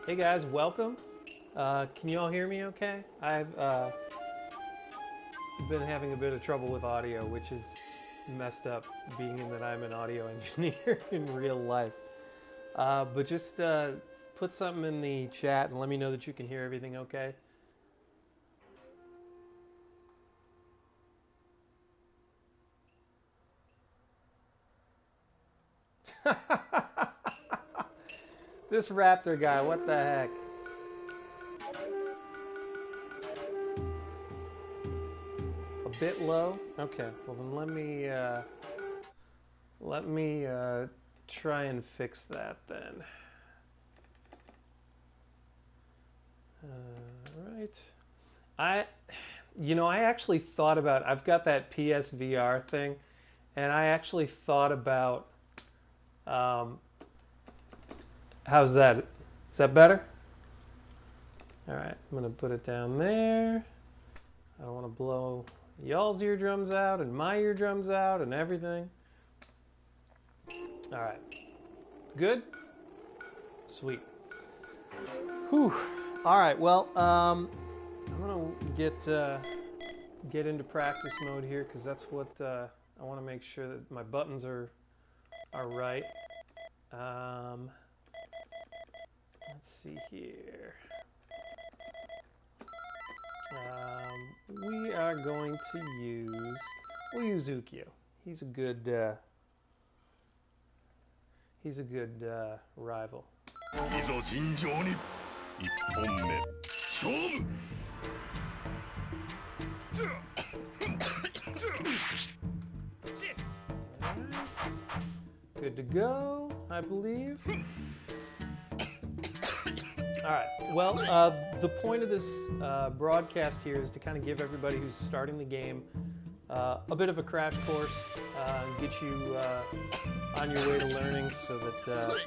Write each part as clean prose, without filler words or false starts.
Hey guys, welcome. Can you all hear me okay? I've been having a bit of trouble with audio, which is messed up, being that I'm an audio engineer in real life. But just put something in the chat and let me know that you can hear everything okay. This raptor guy, what the heck? A bit low? Okay, well then let me try and fix that then. Right. I actually thought about, I've got that PSVR thing, and I actually thought about, how's that? Is that better? All right, I'm gonna put it down there. I don't want to blow y'all's eardrums out and my eardrums out and everything. All right, good? Sweet. Whew. All right, well, I'm gonna get into practice mode here because that's what I want to make sure that my buttons are right. Let's see here. We are going to we'll use Ukyo. He's a good rival. Good to go, I believe. All right, well, the point of this broadcast here is to kind of give everybody who's starting the game a bit of a crash course, get you on your way to learning so that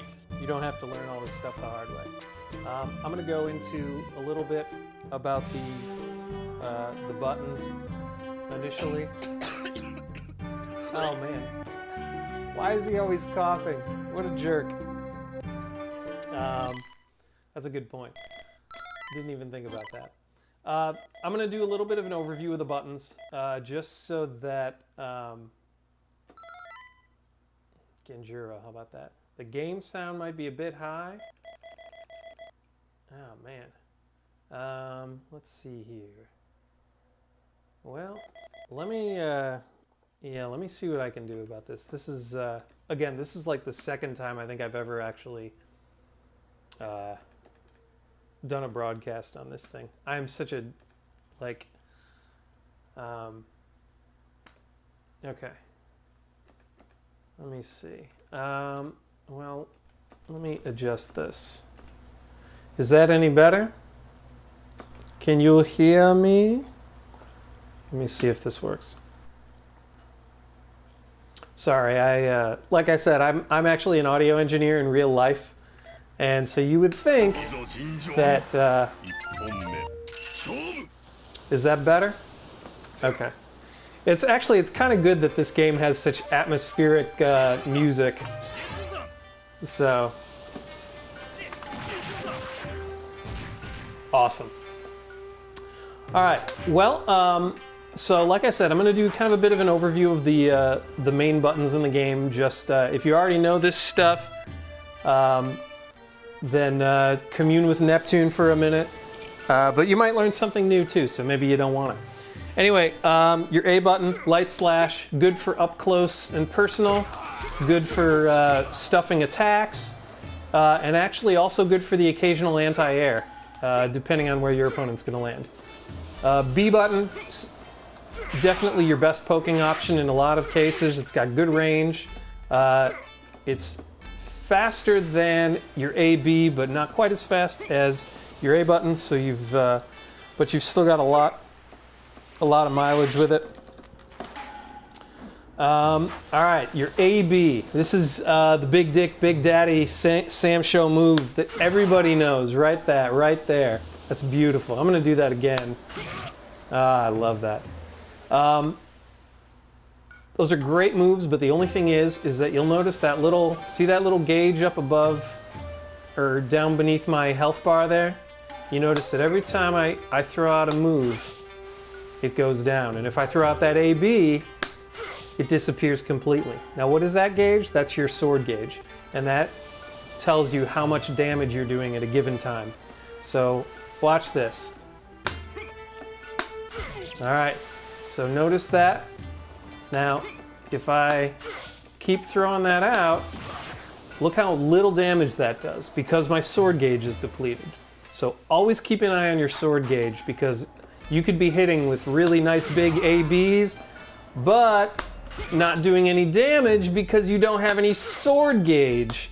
you don't have to learn all this stuff the hard way. I'm going to go into a little bit about the buttons initially. Oh man, why is he always coughing? What a jerk. That's a good point. Didn't even think about that. I'm going to do a little bit of an overview of the buttons, just so that... Genjuro, how about that? The game sound might be a bit high. Oh, man. Let's see here. Well, let me see what I can do about this. This is, again, this is like the second time I think I've ever actually... done a broadcast on this thing. I'm such a, like, okay. Let me see. Well, let me adjust this. Is that any better? Can you hear me? Let me see if this works. Sorry, like I said, I'm actually an audio engineer in real life. And so you would think that, is that better? Okay. It's kind of good that this game has such atmospheric music. So, awesome. All right, well, so like I said, I'm going to do kind of a bit of an overview of the main buttons in the game. Just, if you already know this stuff, then commune with Neptune for a minute. But you might learn something new too, so maybe you don't want it. Anyway, your A button, light slash, good for up close and personal, good for stuffing attacks, and actually also good for the occasional anti-air, depending on where your opponent's going to land. B button, definitely your best poking option in a lot of cases. It's got good range. It's faster than your AB, but not quite as fast as your A button. So but you've still got a lot of mileage with it. All right, your AB. This is the big dick, big daddy SamSho move that everybody knows. Right there. That's beautiful. I'm going to do that again. I love that. Those are great moves, but the only thing is that you'll notice that see that little gauge up above or down beneath my health bar there, you notice that every time I throw out a move, it goes down. And if I throw out that AB, it disappears completely. Now what is that gauge? That's your sword gauge. And that tells you how much damage you're doing at a given time. So watch this. Alright, so notice that. Now, if I keep throwing that out, look how little damage that does because my sword gauge is depleted. So always keep an eye on your sword gauge because you could be hitting with really nice big ABs, but not doing any damage because you don't have any sword gauge.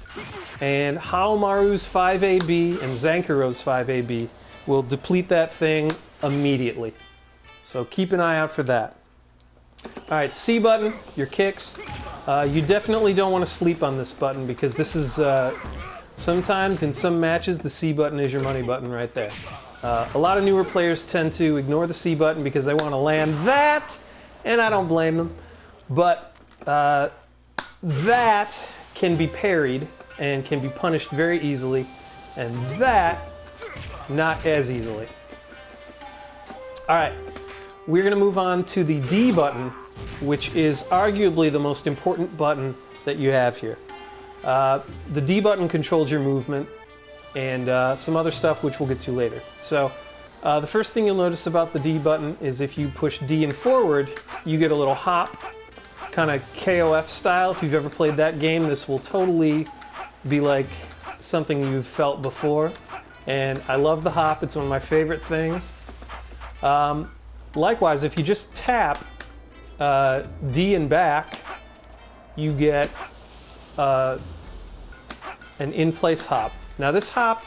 And Haomaru's 5AB and Zankuro's 5AB will deplete that thing immediately. So keep an eye out for that. Alright, C button, your kicks. You definitely don't want to sleep on this button because this is, sometimes in some matches, the C button is your money button right there. A lot of newer players tend to ignore the C button because they want to land that, and I don't blame them. But that can be parried and can be punished very easily, and that, not as easily. Alright, we're going to move on to the D button, which is arguably the most important button that you have here. The D button controls your movement and some other stuff which we'll get to later. So the first thing you'll notice about the D button is if you push D and forward, you get a little hop, kind of KOF style. If you've ever played that game, this will totally be like something you've felt before. And I love the hop, it's one of my favorite things. Likewise, if you just tap D and back, you get an in-place hop. Now this hop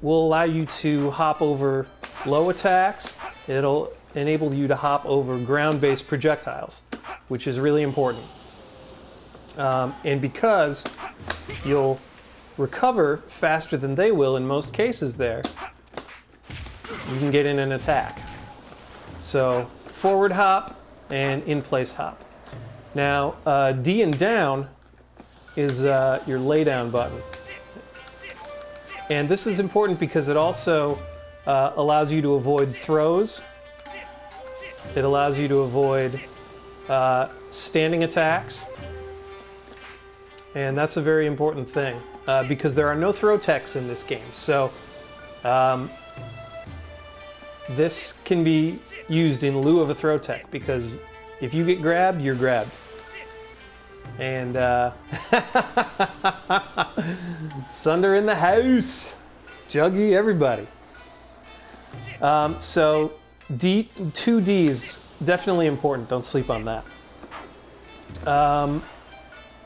will allow you to hop over low attacks. It'll enable you to hop over ground-based projectiles, which is really important. And because you'll recover faster than they will in most cases there, you can get in an attack. So forward hop and in-place hop. Now D and down is your lay down button. And this is important because it also allows you to avoid throws. It allows you to avoid standing attacks. And that's a very important thing because there are no throw techs in this game. So this can be used in lieu of a throw tech because if you get grabbed, you're grabbed. And Sunder in the house, Juggy, everybody. So two Ds, definitely important. Don't sleep on that.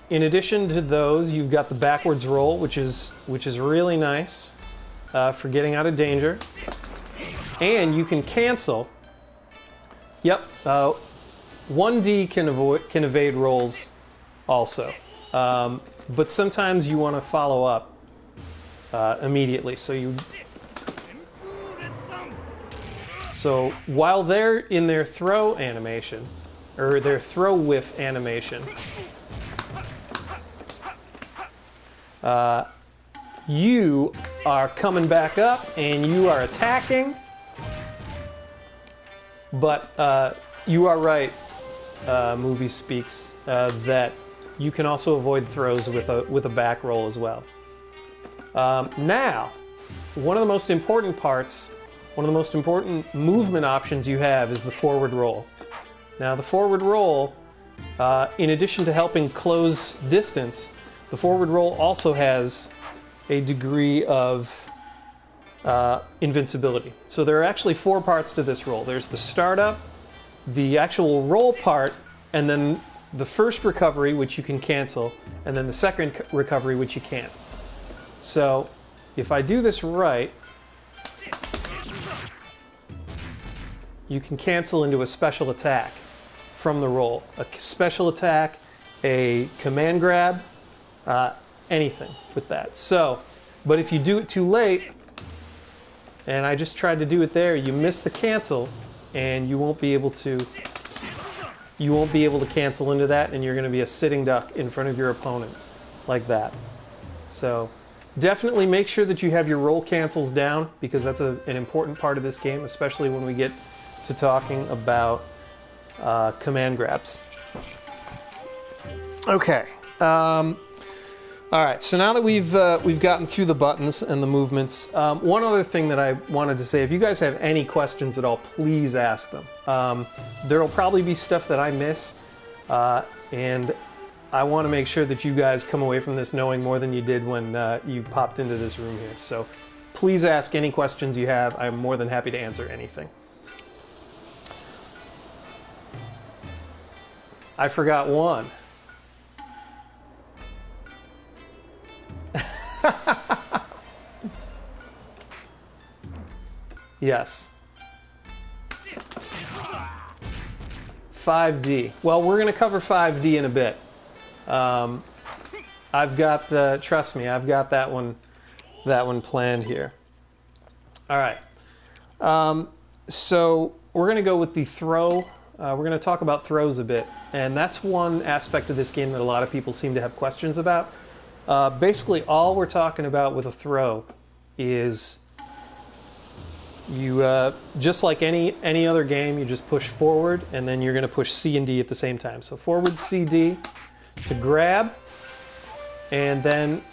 In addition to those, you've got the backwards roll, which is really nice for getting out of danger. And you can cancel. Yep, 1D can evade rolls also, but sometimes you want to follow up immediately. So while they're in their throw animation, or their throw whiff animation, you are coming back up and you are attacking. But you are right, Movie Speaks, that you can also avoid throws with a back roll as well. Now, one of the most important parts, one of the most important movement options you have is the forward roll. Now, the forward roll, in addition to helping close distance, the forward roll also has a degree of invincibility. So there are actually 4 parts to this roll. There's the startup, the actual roll part, and then the first recovery, which you can cancel, and then the second recovery, which you can't. So if I do this right, you can cancel into a special attack from the roll. A special attack, a command grab, anything with that. So, but if you do it too late, and I just tried to do it there, you miss the cancel, and you won't be able to cancel into that, and you're going to be a sitting duck in front of your opponent, like that. So Definitely make sure that you have your roll cancels down, because that's an important part of this game, especially when we get to talking about command grabs. Okay. All right, so now that we've gotten through the buttons and the movements, one other thing that I wanted to say, if you guys have any questions at all, please ask them. There'll probably be stuff that I miss, and I want to make sure that you guys come away from this knowing more than you did when you popped into this room here. So please ask any questions you have. I'm more than happy to answer anything. I forgot one. Yes. 5D. Well, we're going to cover 5D in a bit. I've got the, trust me, I've got that one planned here. All right. So we're going to go with the throw. We're going to talk about throws a bit, and that's one aspect of this game that a lot of people seem to have questions about. Basically, all we're talking about with a throw is you, just like any other game, you just push forward, and then you're going to push C and D at the same time. So forward C, D to grab, and then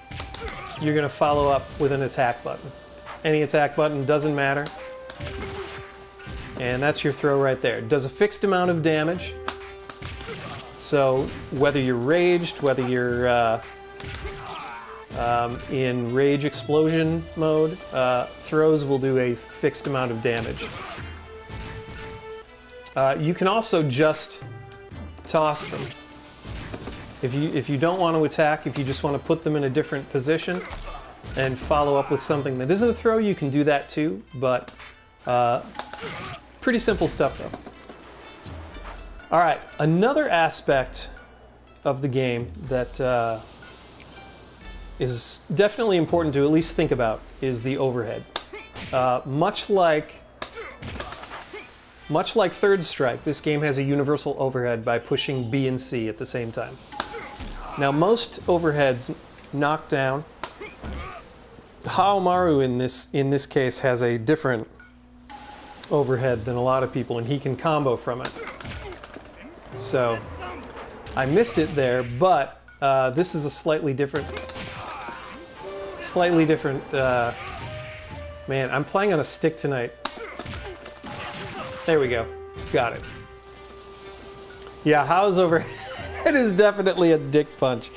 you're going to follow up with an attack button. Any attack button, doesn't matter. And that's your throw right there. It does a fixed amount of damage. So whether you're raged, whether you're in rage explosion mode, throws will do a fixed amount of damage. You can also just toss them. If you don't want to attack, if you just want to put them in a different position and follow up with something that isn't a throw, you can do that too, but pretty simple stuff though. All right, another aspect of the game that is definitely important to at least think about is the overhead. Much like Third Strike, this game has a universal overhead by pushing B and C at the same time. Now, most overheads knock down. Haomaru in this case has a different overhead than a lot of people, and he can combo from it. So I missed it there, but this is a slightly different. Man, I'm playing on a stick tonight. There we go. Got it. Yeah, Hao's overhead is definitely a dick punch.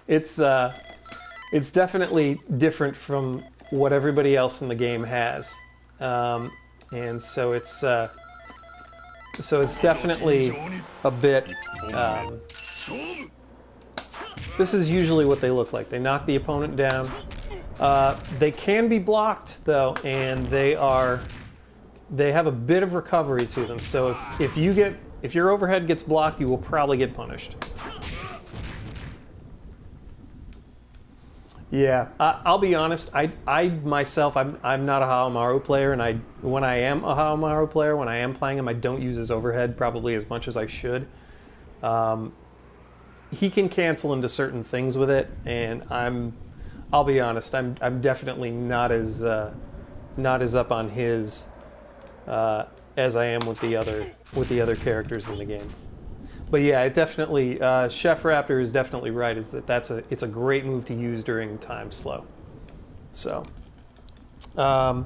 It's definitely different from what everybody else in the game has, and so it's definitely a bit. This is usually what they look like. They knock the opponent down. They can be blocked though, and they have a bit of recovery to them. So if your overhead gets blocked, you will probably get punished. Yeah, I'll be honest. I myself, I'm not a Haomaru player, and when I am a Haomaru player, when I am playing him, I don't use his overhead probably as much as I should. He can cancel into certain things with it, and I'll be honest. I'm definitely not as up on his as I am with the other characters in the game. But yeah, it definitely Chef Raptor is definitely right. It's a great move to use during time slow. So, all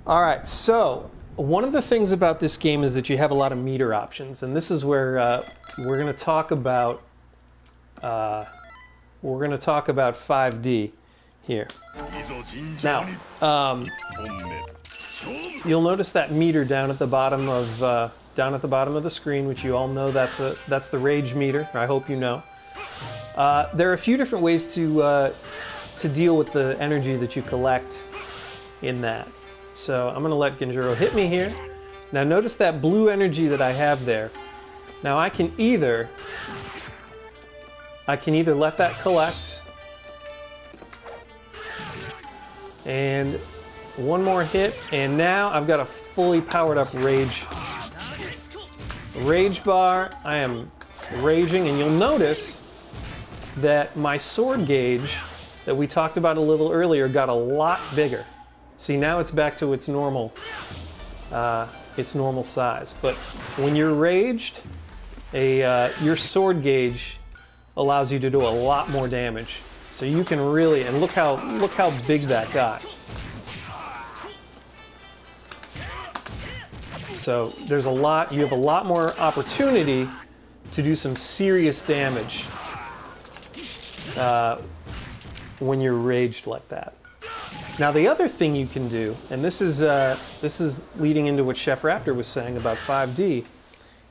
right. So one of the things about this game is that you have a lot of meter options, and this is where we're going to talk about 5D here. Now, you'll notice that meter down at the bottom of the screen, which you all know that's the rage meter. I hope you know. There are a few different ways to deal with the energy that you collect in that. So I'm going to let Genjuro hit me here. Now notice that blue energy that I have there. Now I can either let that collect, and one more hit, and now I've got a fully powered up rage bar. I am raging, and you'll notice that my sword gauge that we talked about a little earlier got a lot bigger. See, now it's back to its normal size. But when you're raged, your sword gauge allows you to do a lot more damage. So you can really, and look how big that got. So there's a lot, you have a lot more opportunity to do some serious damage when you're raged like that. Now the other thing you can do, and this is leading into what Chef Raptor was saying about 5D,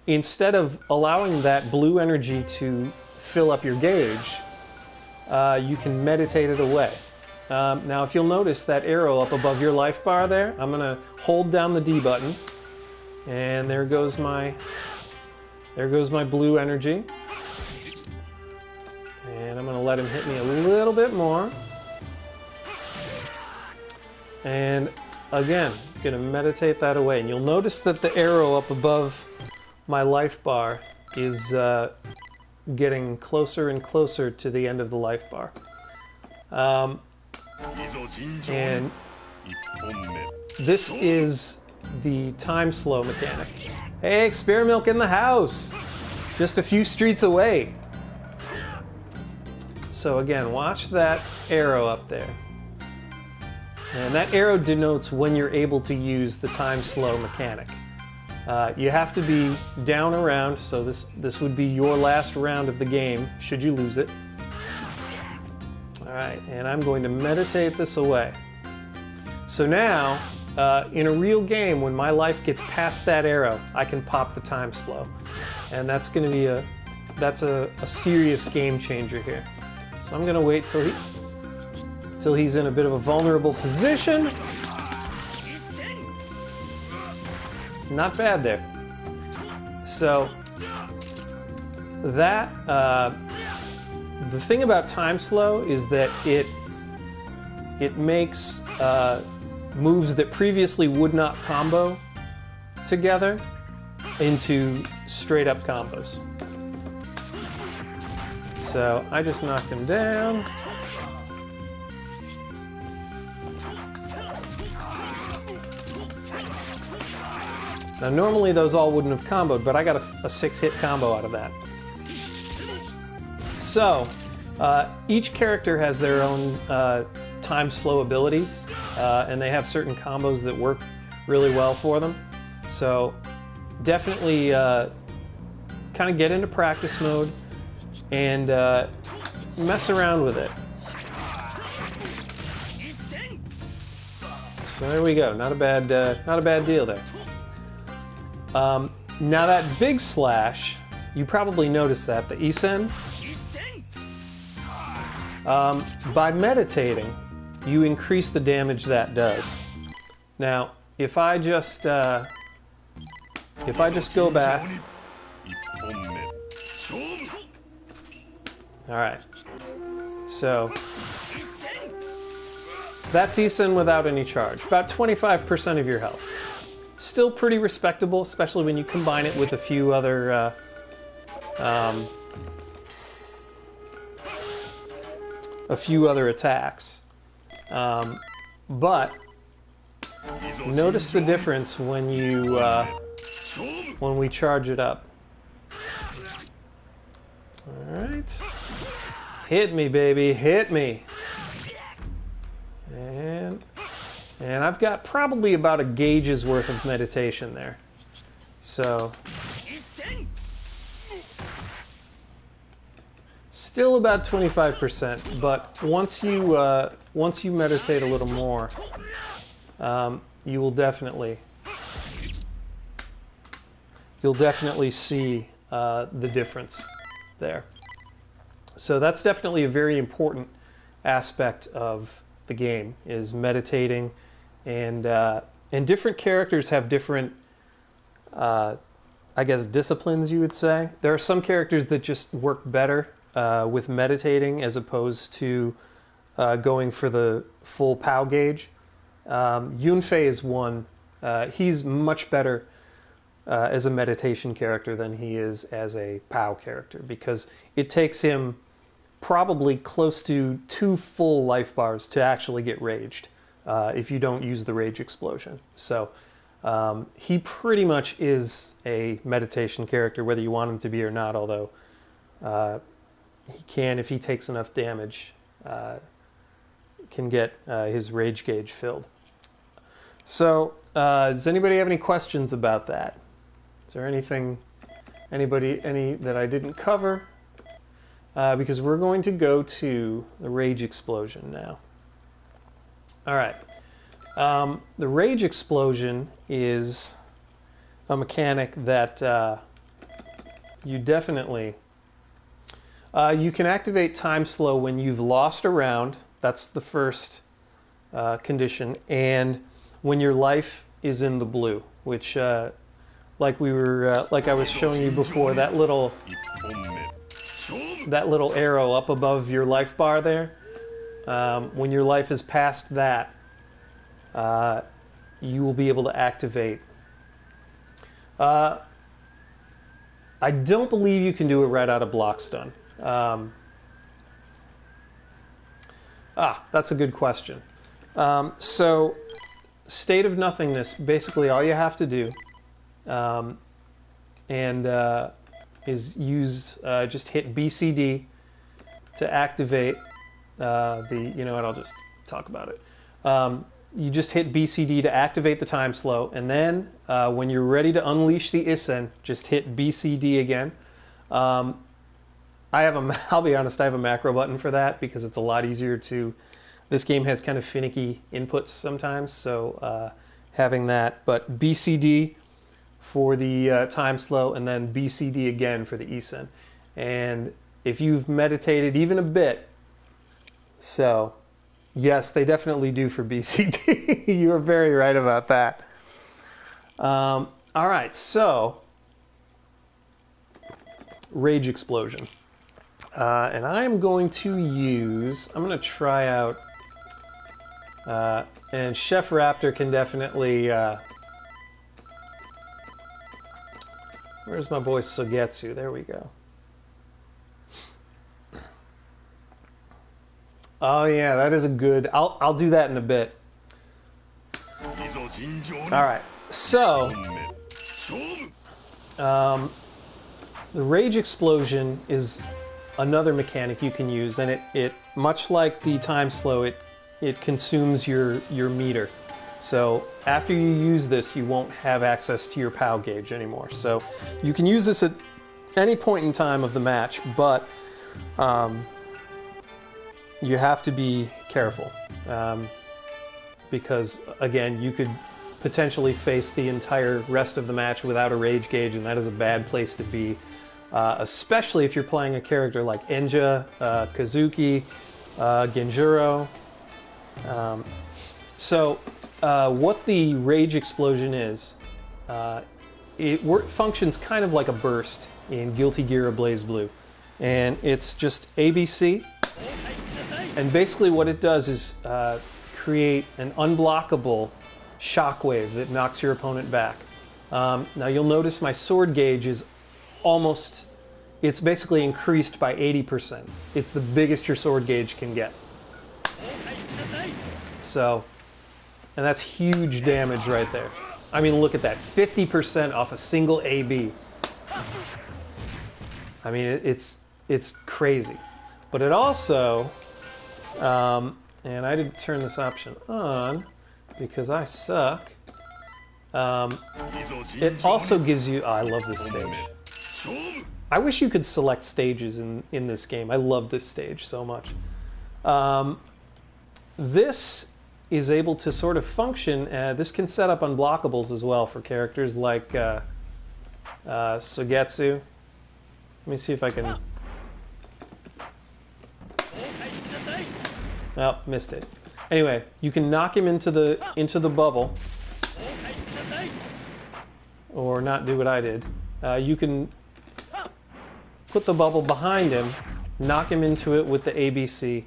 instead of allowing that blue energy to fill up your gauge, you can meditate it away. Now if you'll notice that arrow up above your life bar there, I'm going to hold down the D button, and there goes my blue energy. And I'm going to let him hit me a little bit more. And again, going to meditate that away. And you'll notice that the arrow up above my life bar is getting closer and closer to the end of the life bar. And this is the time slow mechanic. Hey, Experimilk in the house! Just a few streets away. So again, watch that arrow up there. And that arrow denotes when you're able to use the time slow mechanic. You have to be down around, so this would be your last round of the game, should you lose it. Alright, and I'm going to meditate this away. So now, in a real game, when my life gets past that arrow, I can pop the time slow. And that's going to be a serious game changer here. So I'm going to wait till he's in a bit of a vulnerable position. Not bad there. So that the thing about time slow is that it makes moves that previously would not combo together into straight up combos. So I just knocked him down. Now normally those all wouldn't have comboed, but I got a 6-hit combo out of that. So each character has their own time slow abilities, and they have certain combos that work really well for them. So definitely kind of get into practice mode and mess around with it. So there we go. Not a bad deal there. Now that big slash, you probably noticed that, the Isen. By meditating, you increase the damage that does. Now, if I just go back. All right. So that's Isen without any charge. About 25% of your health. Still pretty respectable, especially when you combine it with a few other attacks. But notice the difference when we charge it up. All right, hit me, baby, hit me. And I've got probably about a gauge's worth of meditation there. So still about 25%, but once you meditate a little more, you will definitely see the difference there. So that's definitely a very important aspect of the game, is meditating, and different characters have different, I guess, disciplines, you would say. There are some characters that just work better with meditating as opposed to going for the full POW gauge. Yunfei is one. He's much better as a meditation character than he is as a POW character, because it takes him probably close to 2 full life bars to actually get raged if you don't use the rage explosion. So he pretty much is a meditation character, whether you want him to be or not, although he can, if he takes enough damage, can get his rage gauge filled. So does anybody have any questions about that? Is there anything, any that I didn't cover? Because we're going to go to the rage explosion now. All right. The rage explosion is a mechanic that you definitely... you can activate time slow when you've lost a round. That's the first condition. And when your life is in the blue, which, like I was showing you before, that little arrow up above your life bar there, when your life is past that, you will be able to activate. I don't believe you can do it right out of block stun. That's a good question. So, State of Nothingness, basically all you have to do is just hit BCD to activate you know what, I'll just talk about it. You just hit BCD to activate the time slow, and then when you're ready to unleash the Isen, just hit BCD again. I'll be honest, I have a macro button for that because it's a lot easier to... This game has kind of finicky inputs sometimes, so having that. But BCD for the time slow, and then BCD again for the Isen. And if you've meditated even a bit, so yes, they definitely do for BCD. You are very right about that. All right, so Rage Explosion. And I'm going to try out, and Chef Raptor can definitely, where's my boy Sogetsu? There we go. Oh yeah, that is a good, I'll do that in a bit. Alright, so, the Rage Explosion is another mechanic you can use, and it much like the time slow, it consumes your meter. So after you use this, you won't have access to your POW gauge anymore. So you can use this at any point in time of the match, but you have to be careful because, again, you could potentially face the entire rest of the match without a rage gauge, and that is a bad place to be. Especially if you're playing a character like Enja, Kazuki, Genjuro. What the Rage Explosion is, it functions kind of like a burst in Guilty Gear BlazBlue. And it's just ABC. And basically what it does is create an unblockable shockwave that knocks your opponent back. Now you'll notice my sword gauge is it's basically increased by 80%. It's the biggest your sword gauge can get. So, and that's huge damage right there. I mean, look at that, 50% off a single AB. I mean, it's crazy. But it also, and I didn't turn this option on because I suck. It also gives you, I love this stage. I wish you could select stages in this game. I love this stage so much. This is able to sort of function, this can set up unblockables as well for characters like Sogetsu. Let me see if I can... Oh, missed it. Anyway, you can knock him into the bubble. Or not do what I did. You can put the bubble behind him, knock him into it with the ABC.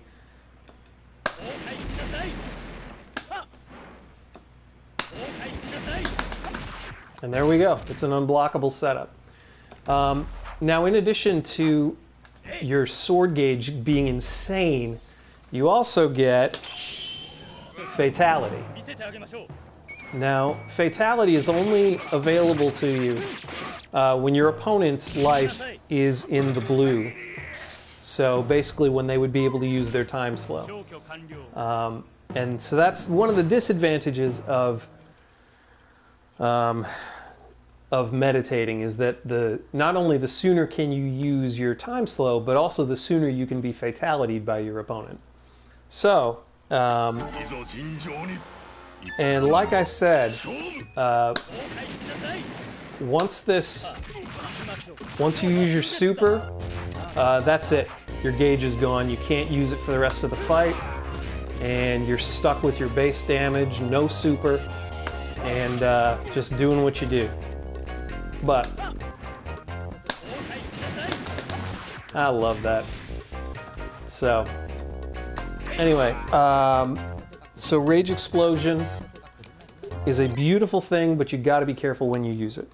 And there we go. It's an unblockable setup. Now, in addition to your sword gauge being insane, you also get fatality. Now, fatality is only available to you when your opponent's life is in the blue. So basically when they would be able to use their time slow. And so that's one of the disadvantages of meditating, is that not only the sooner can you use your time slow, but also the sooner you can be fatality'd by your opponent. So, and like I said, once you use your super, that's it. Your gauge is gone. You can't use it for the rest of the fight, and you're stuck with your base damage, no super, and just doing what you do. But I love that. So anyway, so Rage Explosion is a beautiful thing, but you got to be careful when you use it.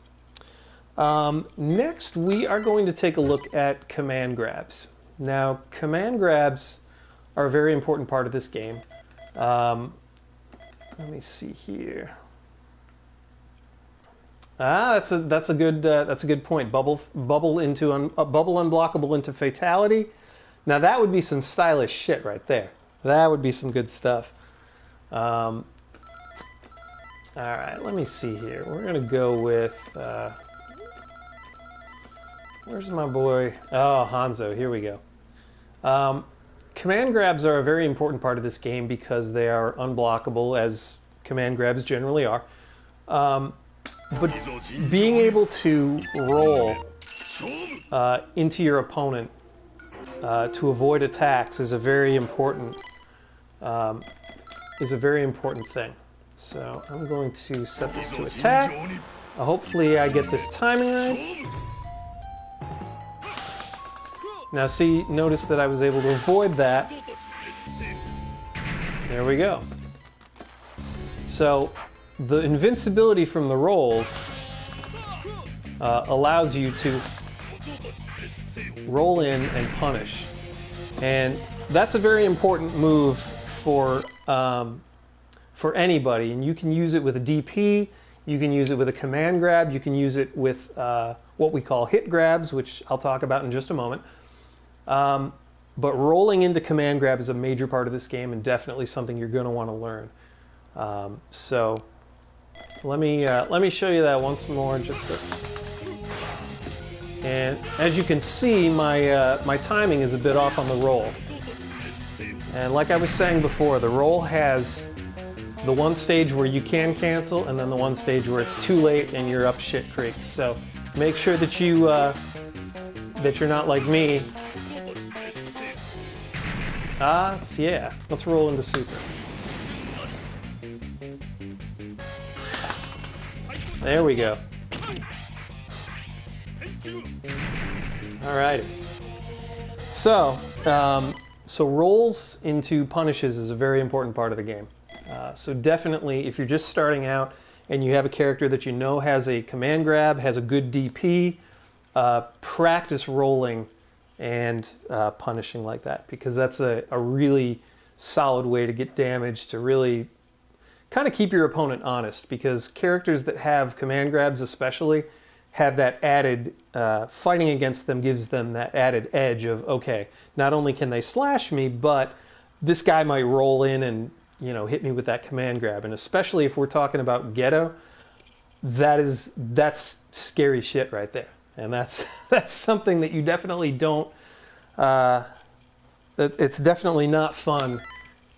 Next, we are going to take a look at command grabs. Now, command grabs are a very important part of this game. Let me see here. That's a good point. Bubble unblockable into fatality. Now that would be some stylish shit right there. That would be some good stuff. All right, let me see here. We're gonna go with. Where's my boy? Oh, Hanzo. Here we go. Command grabs are a very important part of this game because they are unblockable, as command grabs generally are. But being able to roll into your opponent to avoid attacks is a very important thing. So I'm going to set this to attack. Hopefully I get this timing right. Now see, notice that I was able to avoid that. There we go. So the invincibility from the rolls allows you to roll in and punish. And that's a very important move for anybody. And you can use it with a DP, you can use it with a command grab, you can use it with what we call hit grabs, which I'll talk about in just a moment. But rolling into command grab is a major part of this game and definitely something you're going to want to learn. So let me show you that once more, just so. And as you can see, my timing is a bit off on the roll. And like I was saying before, the roll has the one stage where you can cancel, and then the one stage where it's too late and you're up shit creek. So make sure that you're not like me. Yeah. Let's roll into super. There we go. Alrighty. So rolls into punishes is a very important part of the game. So definitely, if you're just starting out and you have a character that you know has a command grab, has a good DP, practice rolling and punishing like that, because that's a really solid way to get damage, to really kind of keep your opponent honest, because characters that have command grabs especially have that added, fighting against them gives them that added edge of, okay, not only can they slash me, but this guy might roll in and, you know, hit me with that command grab. And especially if we're talking about ghetto, that's scary shit right there. And that's something that you definitely don't, it's definitely not fun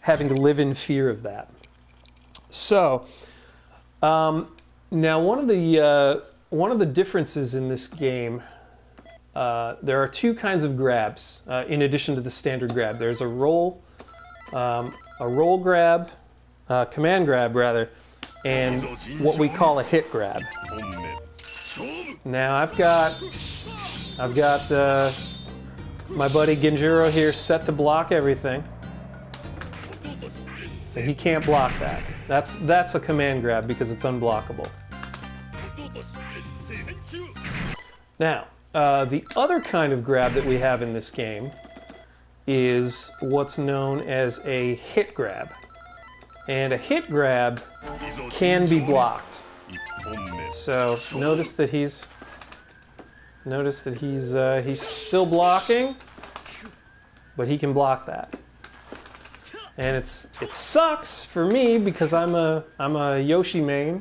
having to live in fear of that. So, now one of the differences in this game, there are two kinds of grabs in addition to the standard grab. There's a roll grab, command grab rather, and what we call a hit grab. Now I've got my buddy Genjuro here set to block everything. And he can't block that. That's a command grab because it's unblockable. Now, the other kind of grab that we have in this game is what's known as a hit grab. And a hit grab can be blocked. So notice that he's still blocking, but he can block that. And it sucks for me because I'm a Yoshi main.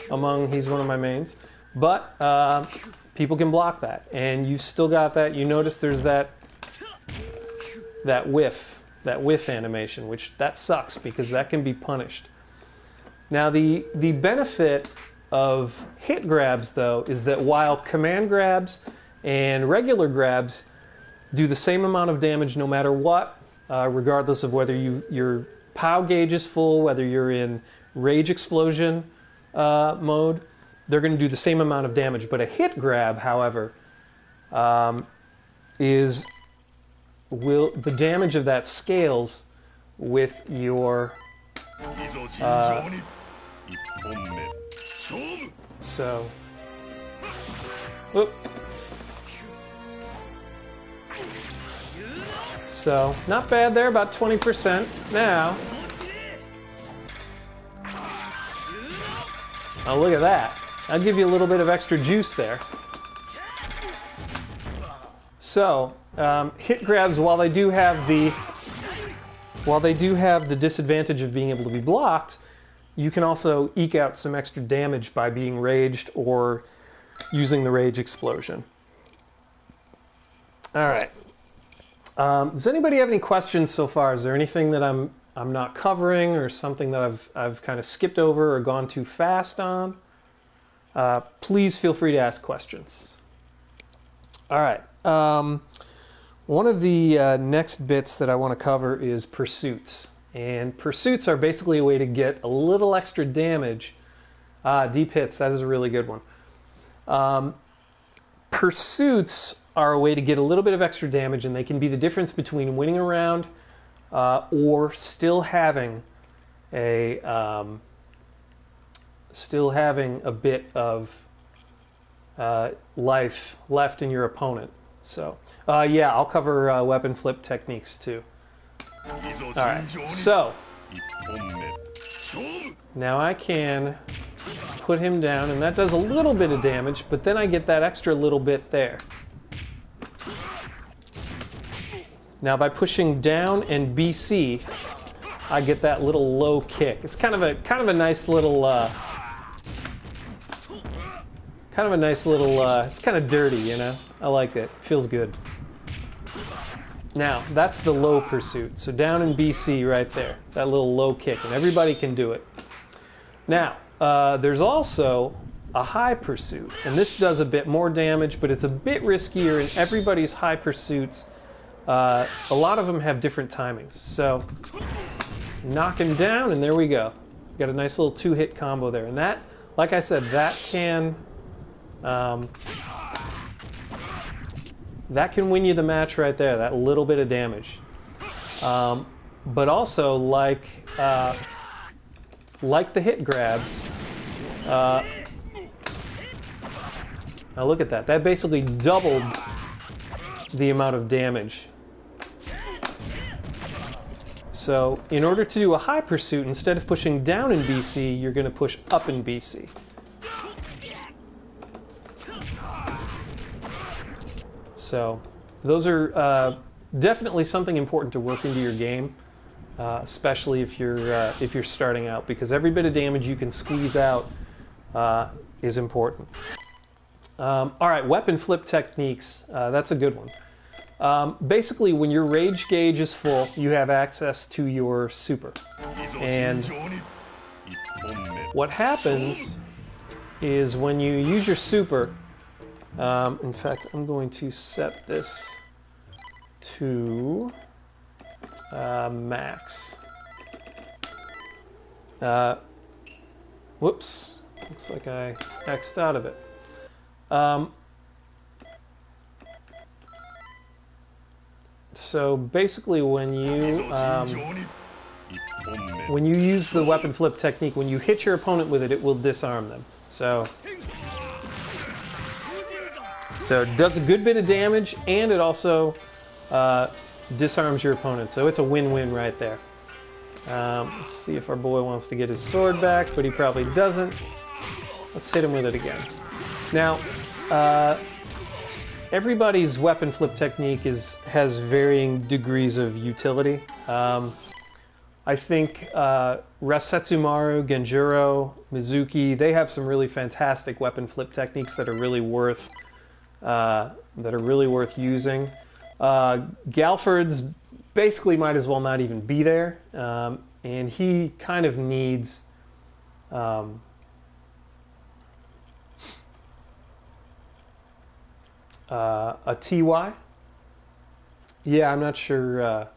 He's one of my mains, but people can block that, and you've still got that. You notice there's that whiff animation, which that sucks because that can be punished. Now the benefit of hit grabs, though, is that while command grabs and regular grabs do the same amount of damage no matter what, regardless of whether your POW gauge is full, whether you're in rage explosion mode, they're going to do the same amount of damage. But a hit grab, however, the damage of that scales with your So not bad there, about 20%. Now, oh, look at that. I'll give you a little bit of extra juice there. So, hit grabs, while they do have the disadvantage of being able to be blocked, you can also eke out some extra damage by being raged or using the rage explosion. All right. Does anybody have any questions so far? Is there anything that I'm not covering, or something that I've kind of skipped over or gone too fast on? Please feel free to ask questions. All right. One of the next bits that I want to cover is pursuits. And pursuits are basically a way to get a little extra damage. Deep hits, that is a really good one. Pursuits are a way to get a little bit of extra damage, and they can be the difference between winning a round or still having a bit of life left in your opponent. So yeah, I'll cover weapon flip techniques too. All right, so now I can put him down, and that does a little bit of damage, but then I get that extra little bit there. Now by pushing down and BC, I get that little low kick. It's kind of a nice little it's kind of dirty, you know? I like it. Feels good. Now, that's the low pursuit. So down in BC right there, that little low kick, and everybody can do it. Now, there's also a high pursuit, and this does a bit more damage, but it's a bit riskier, and everybody's high pursuits, a lot of them have different timings. So, knock him down, and there we go. Got a nice little two-hit combo there. And that, like I said, that can win you the match right there, that little bit of damage. But also, like the hit grabs, now look at that. That basically doubled the amount of damage. So in order to do a high pursuit, instead of pushing down in BC, you're going to push up in BC. So those are definitely something important to work into your game, especially if you're starting out, because every bit of damage you can squeeze out is important. All right, weapon flip techniques. That's a good one. Basically, when your rage gauge is full, you have access to your super. And what happens is when you use your super, in fact, I'm going to set this to max. Whoops, looks like I X'd out of it. So basically, when you use the weapon flip technique, when you hit your opponent with it, it will disarm them. So So it does a good bit of damage, and it also disarms your opponent. So it's a win-win right there. Let's see if our boy wants to get his sword back, but he probably doesn't. Let's hit him with it again. Now, everybody's weapon flip technique has varying degrees of utility. I think Rasetsumaru, Genjuro, Mizuki, they have some really fantastic weapon flip techniques that are really worth using. Galford's basically might as well not even be there, and he kind of needs a TY. Yeah, I'm not sure.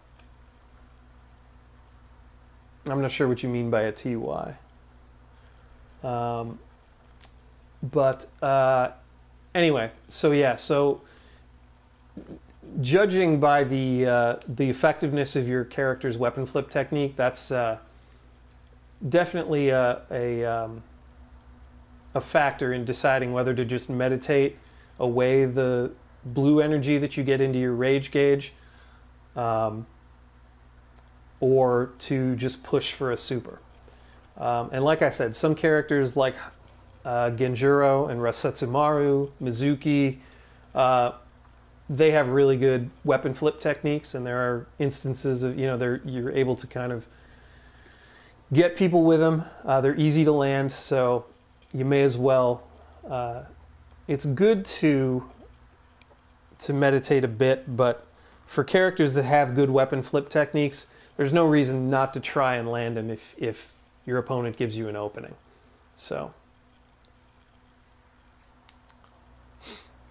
I'm not sure what you mean by a TY. Anyway, so yeah, so judging by the effectiveness of your character's weapon flip technique, that's definitely a factor in deciding whether to just meditate away the blue energy that you get into your rage gauge, or to just push for a super. And like I said, some characters like Genjuro and Rasetsumaru, Mizuki, they have really good weapon flip techniques, and there are instances of, you're able to kind of get people with them. They're easy to land, so you may as well. It's good to meditate a bit, but for characters that have good weapon flip techniques, there's no reason not to try and land them if your opponent gives you an opening. So,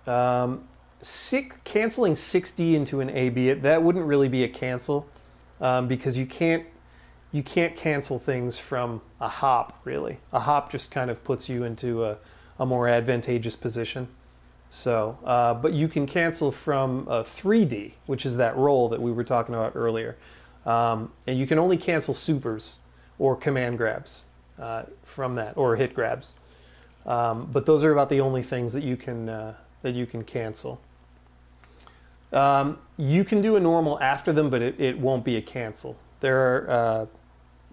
canceling 6D into an AB, that wouldn't really be a cancel, because you can't cancel things from a hop, really. A hop just kind of puts you into a more advantageous position. So, but you can cancel from a 3D, which is that roll that we were talking about earlier. And you can only cancel supers or command grabs from that, or hit grabs. But those are about the only things that you can cancel. You can do a normal after them, but it won't be a cancel. There are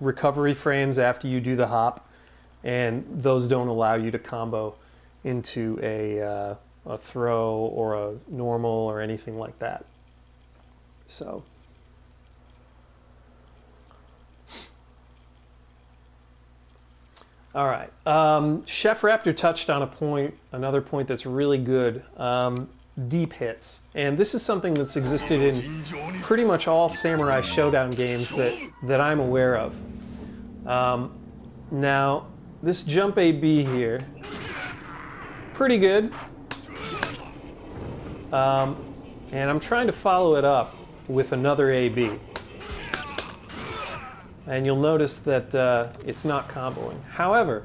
recovery frames after you do the hop, and those don't allow you to combo into a throw or a normal or anything like that. So. All right. Chef Raptor touched on another point that's really good. Deep hits. And this is something that's existed in pretty much all Samurai Shodown games that I'm aware of. Now, this jump AB here, pretty good. And I'm trying to follow it up with another AB. And you'll notice that it's not comboing. However,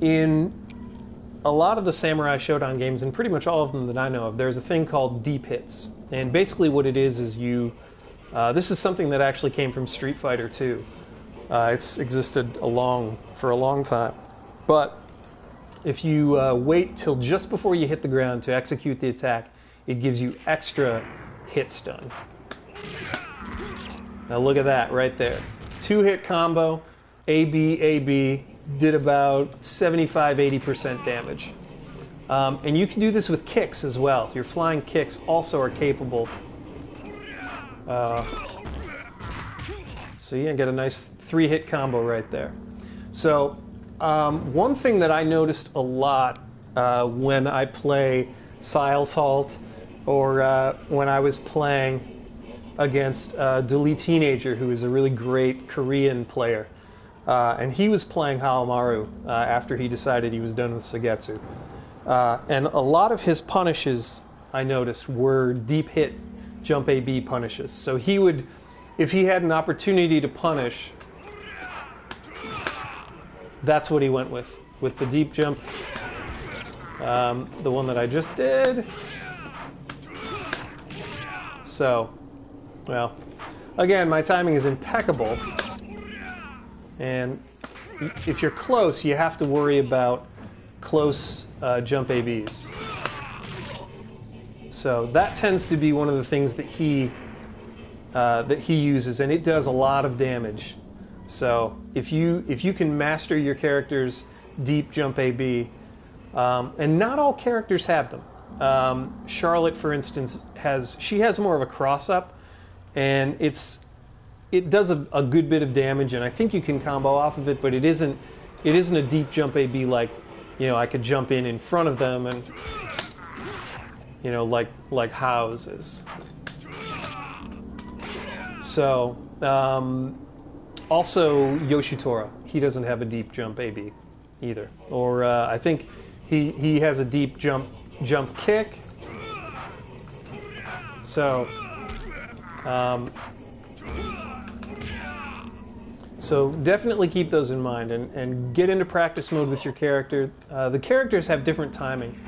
in a lot of the Samurai Shodown games, and pretty much all of them that I know of, there's a thing called deep hits. And basically what it is this is something that actually came from Street Fighter 2. It's existed for a long time. But if you wait till just before you hit the ground to execute the attack, it gives you extra hit stun. Now look at that right there. 2-hit combo, AB, AB, did about 75-80% damage. And you can do this with kicks as well. Your flying kicks also are capable. So you get a nice 3-hit combo right there. So one thing that I noticed a lot when I play Sile's Halt, or when I was playing against Dali Teenager, who is a really great Korean player. And he was playing Haomaru after he decided he was done with Suigetsu. And a lot of his punishes, I noticed, were deep hit jump AB punishes. So he would, if he had an opportunity to punish, that's what he went with the deep jump. The one that I just did. So, well, again, my timing is impeccable. And if you're close, you have to worry about close jump ABs. So that tends to be one of the things that he uses, and it does a lot of damage. So if you can master your character's deep jump AB, and not all characters have them. Charlotte, for instance, has more of a cross up, and it does a good bit of damage, and I think you can combo off of it, but it isn't a deep jump AB like, I could jump in front of them and, like House is. So, also Yoshitora, he doesn't have a deep jump AB either. Or I think he has a deep jump kick. So, so definitely keep those in mind and get into practice mode with your character. The characters have different timing.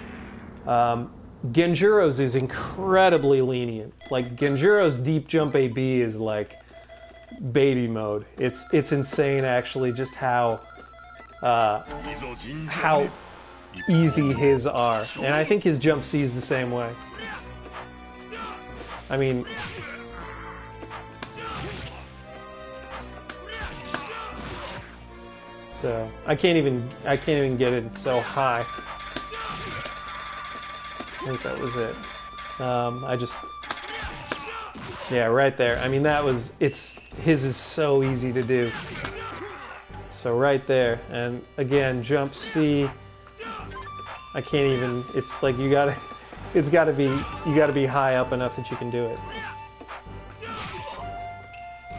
Genjuro's is incredibly lenient. Like Genjuro's deep jump AB is like baby mode. It's insane actually just how easy his are. And I think his jump C is the same way. I mean, so I can't even get it. It's so high. I think that was it. Yeah, right there. I mean, his is so easy to do. So right there, and again, jump C. I can't even. It's like you gotta be high up enough that you can do it.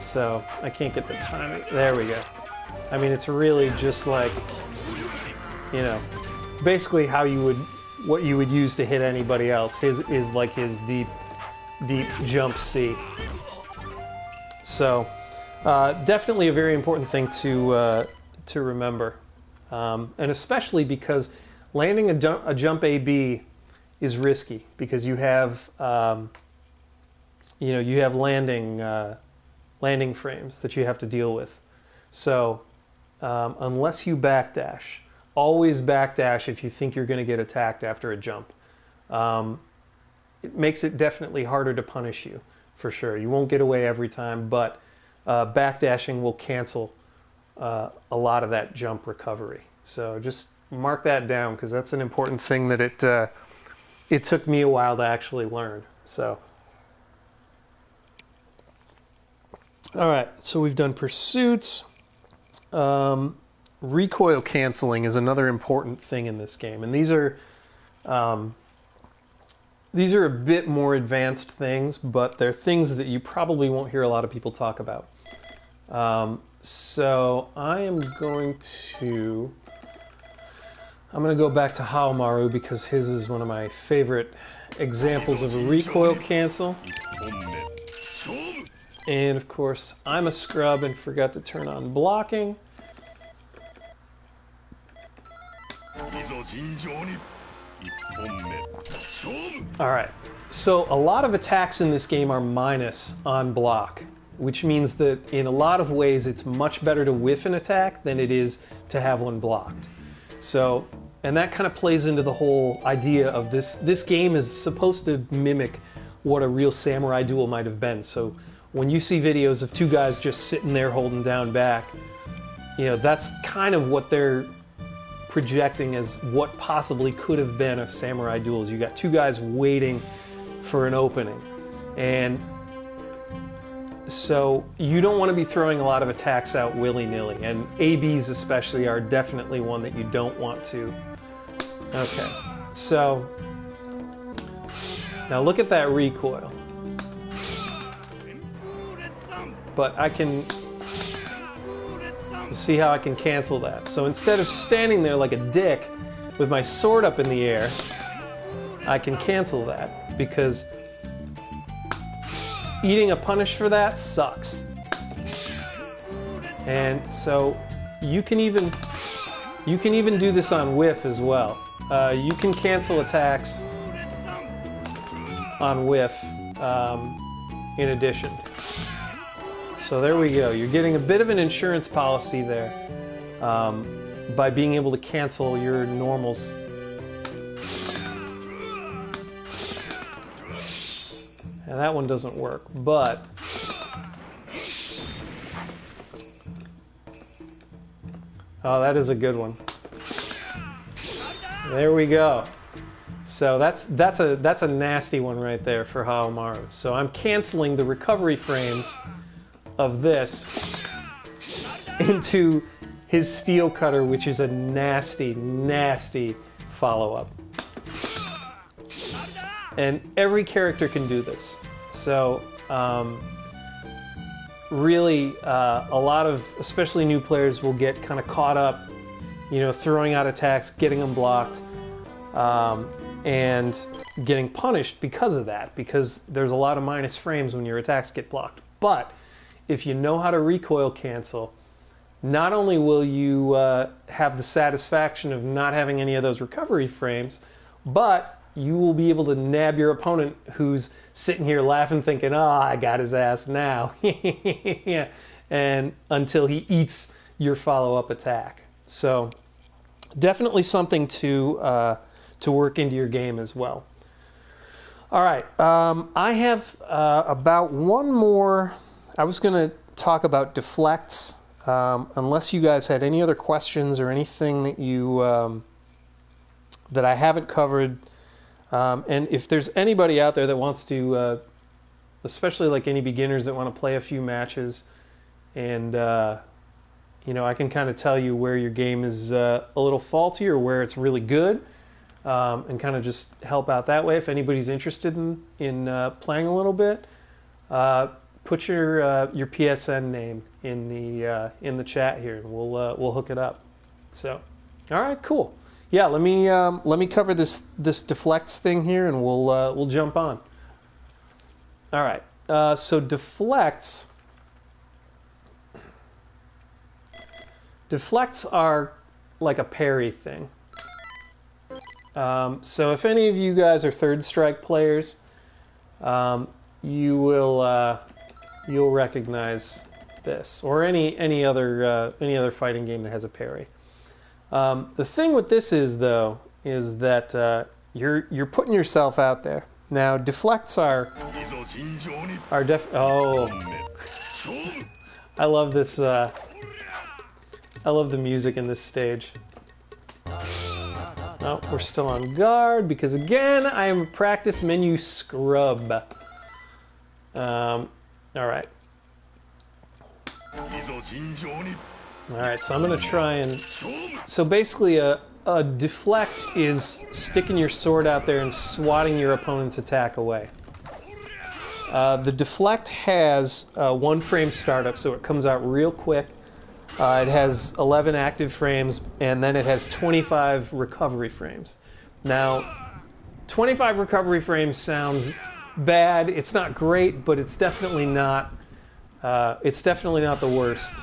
So I can't get the timing. There we go. I mean, it's really just like, basically what you would use to hit anybody else. His is like his deep jump C. So definitely a very important thing to remember, and especially because landing a jump AB is risky because you have you have landing frames that you have to deal with. So unless you backdash, always backdash if you think you're going to get attacked after a jump. It makes it definitely harder to punish you, for sure. You won't get away every time, but backdashing will cancel a lot of that jump recovery. So just mark that down because that's an important thing that it took me a while to actually learn. So, all right. So we've done pursuits. Recoil canceling is another important thing in this game, and these are a bit more advanced things, but they're things that you probably won't hear a lot of people talk about. So I'm going to go back to Haomaru because his is one of my favorite examples of a recoil cancel. And of course, I'm a scrub and forgot to turn on blocking. Alright, so a lot of attacks in this game are minus on block, which means that in a lot of ways it's much better to whiff an attack than it is to have one blocked. So, and that kind of plays into the whole idea of this game is supposed to mimic what a real samurai duel might have been. So when you see videos of two guys just sitting there holding down back, that's kind of what they're projecting as what possibly could have been a samurai duels. You got two guys waiting for an opening, and so you don't want to be throwing a lot of attacks out willy-nilly, and ABs especially are definitely one that you don't want to. Okay, so now look at that recoil, but I can see how I can cancel that. So instead of standing there like a dick with my sword up in the air, I can cancel that because eating a punish for that sucks. And so you can even do this on whiff as well. You can cancel attacks on whiff in addition. So there we go. You're getting a bit of an insurance policy there by being able to cancel your normals. that one doesn't work, but oh, that is a good one. There we go. So that's a nasty one right there for Haomaru. So I'm canceling the recovery frames of this into his steel cutter, which is a nasty, nasty follow-up. And every character can do this. So really, a lot of, especially new players, will get kind of caught up, you know, throwing out attacks, getting them blocked, and getting punished because of that, because there's a lot of minus frames when your attacks get blocked. But if you know how to recoil cancel, not only will you have the satisfaction of not having any of those recovery frames, but you will be able to nab your opponent who's sitting here laughing, thinking, oh, I got his ass now. And until he eats your follow-up attack. So definitely something to work into your game as well. All right, I have about one more. I was going to talk about deflects, unless you guys had any other questions or anything that you that I haven't covered. And if there's anybody out there that wants to, especially like any beginners that want to play a few matches, and you know, I can kind of tell you where your game is a little faulty or where it's really good, and kind of just help out that way. If anybody's interested in playing a little bit, put your PSN name in the chat here, and we'll hook it up. So, all right, cool. Yeah, let me cover this deflects thing here, and we'll jump on. All right, so deflects are like a parry thing. So if any of you guys are Third Strike players, you'll recognize this, or any other fighting game that has a parry. The thing with this is, though, is that you're putting yourself out there. Now, deflects are oh, I love this. I love the music in this stage. Oh, we're still on guard because, again, I am a practice menu scrub. All right. All right, so I'm going to try and... So basically, a deflect is sticking your sword out there and swatting your opponent's attack away. The deflect has one frame startup, so it comes out real quick. It has 11 active frames, and then it has 25 recovery frames. Now, 25 recovery frames sounds bad. It's not great, but it's definitely not the worst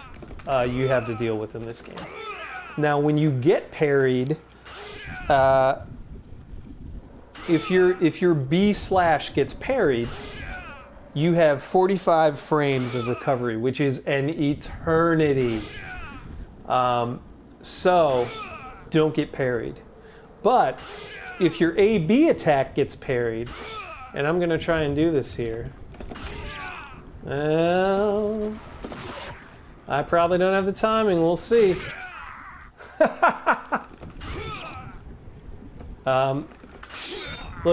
you have to deal with in this game. Now, when you get parried, if your B/ gets parried, you have 45 frames of recovery, which is an eternity. So, don't get parried. But if your A/B attack gets parried, and I'm going to try and do this here. Well, I probably don't have the timing. We'll see. Look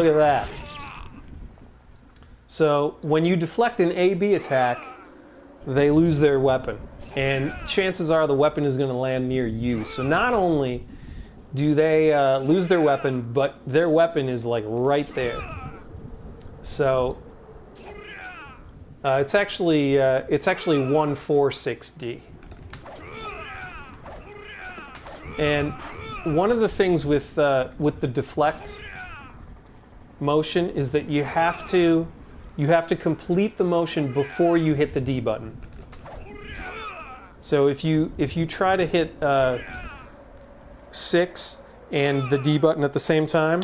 at that. So when you deflect an A/B attack, they lose their weapon. And chances are the weapon is going to land near you. So not only do they lose their weapon, but their weapon is like right there. So it's actually 146D. And one of the things with the deflect motion is that you have to complete the motion before you hit the D button. So if you try to hit 6 and the D button at the same time,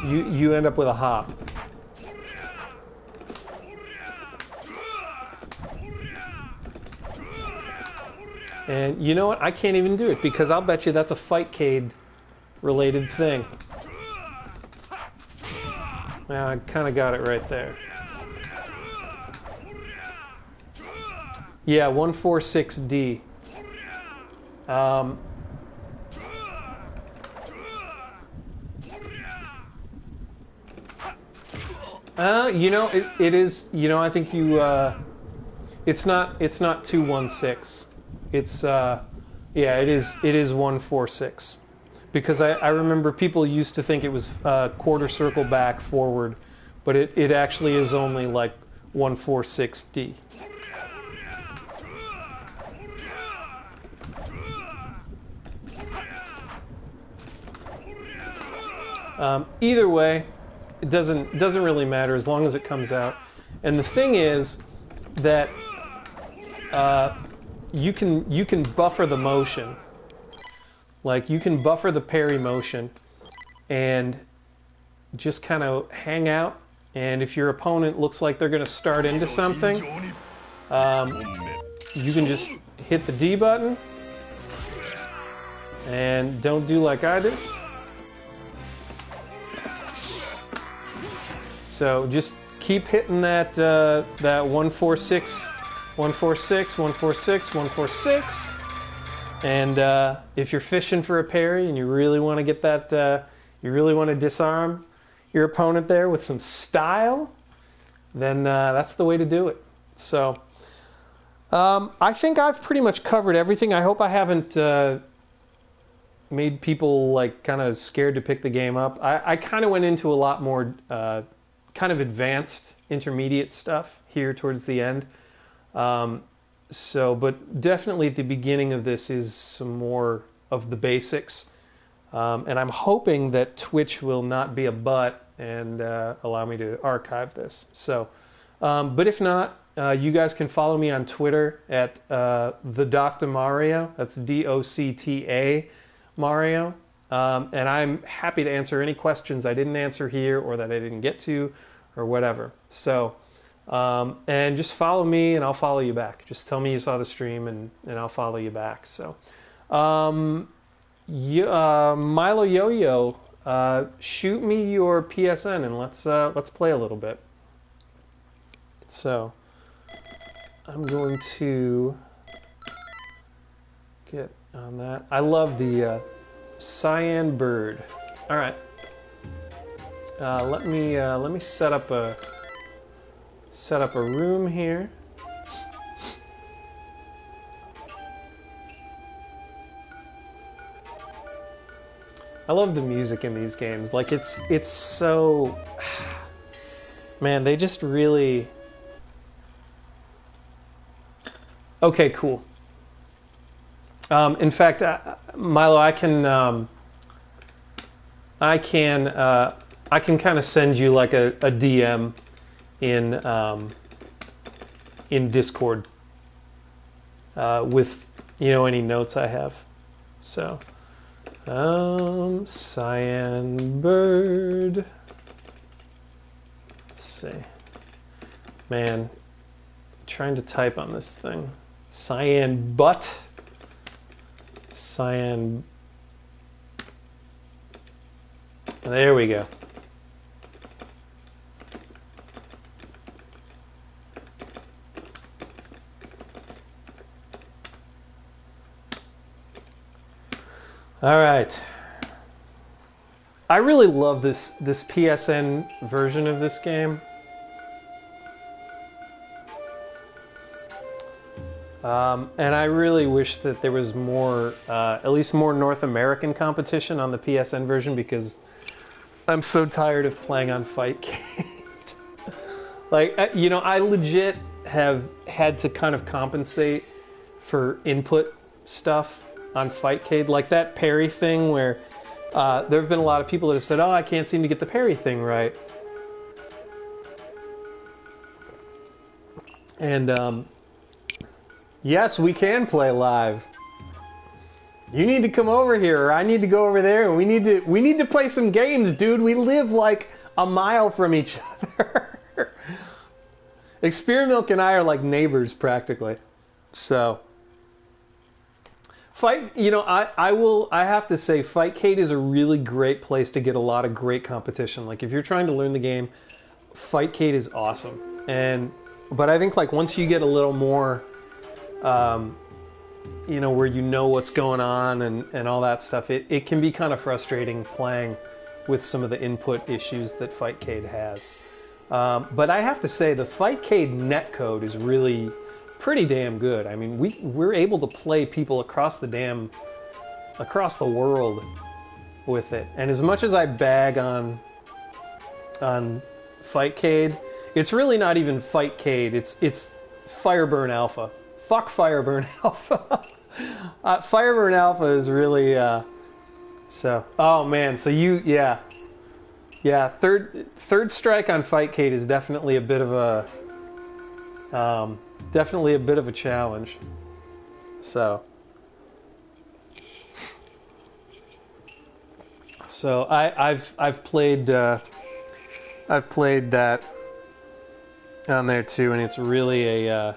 you end up with a hop. And you know what? I can't even do it because I'll bet you that's a Fightcade related thing. I kind of got it right there. Yeah, 146D. You know, it is. You know, I think you. It's not 216. It's yeah, it is. It is 146. Because I remember people used to think it was quarter circle back forward, but it actually is only like 146D. Either way, it doesn't really matter as long as it comes out. And the thing is that you can buffer the motion. Like you can buffer the parry motion and just kind of hang out. And if your opponent looks like they're going to start into something, you can just hit the D button and don't do like I did. So just keep hitting that 146, 146, 146, 146. And if you're fishing for a parry and you really want to get that, you really want to disarm your opponent there with some style, then that's the way to do it. So I think I've pretty much covered everything. I hope I haven't made people like kind of scared to pick the game up. I kind of went into a lot more kind of advanced intermediate stuff here towards the end. But definitely at the beginning of this is some more of the basics. And I'm hoping that Twitch will not be a butt and allow me to archive this. So, but if not, you guys can follow me on Twitter at the Dr. Mario. That's DOCTA Mario. And I'm happy to answer any questions I didn't answer here or that I didn't get to or whatever. So, and just follow me and I'll follow you back. Just tell me you saw the stream and I'll follow you back. So, Milo Yo-Yo, shoot me your PSN and let's play a little bit. So, I'm going to get on that. I love the cyan bird. All right. Let me set up a room here. I love the music in these games. Like it's so, man, they just really. Okay, cool. In fact, Milo, I can kind of send you like a DM in Discord with any notes I have. So cyan bird. Let's see. Man, trying to type on this thing. Cyan butt. Cyan. There we go. All right. I really love this PSN version of this game. And I really wish that there was more, at least more North American competition on the PSN version because I'm so tired of playing on Fightcade. Like, I legit have had to kind of compensate for input stuff on Fightcade. Like that parry thing where there have been a lot of people that have said, oh, I can't seem to get the parry thing right. And, yes, we can play live. You need to come over here, or I need to go over there, and we need to play some games, dude. We live like a mile from each other. Experimilk and I are like neighbors practically. So, I have to say, Fightcade is a really great place to get a lot of great competition. Like, if you're trying to learn the game, Fightcade is awesome. But I think, like, once you get a little more, where you know what's going on and all that stuff, it can be kind of frustrating playing with some of the input issues that Fightcade has. But I have to say, the Fightcade netcode is really pretty damn good. I mean, we're able to play people across the world with it. And as much as I bag on Fightcade, it's really not even Fightcade. It's Fireburn Alpha. Fuck Fireburn Alpha. Fireburn Alpha is really oh man, so third strike on Fightcade is definitely a bit of a challenge. So I've played that on there too, and it's really a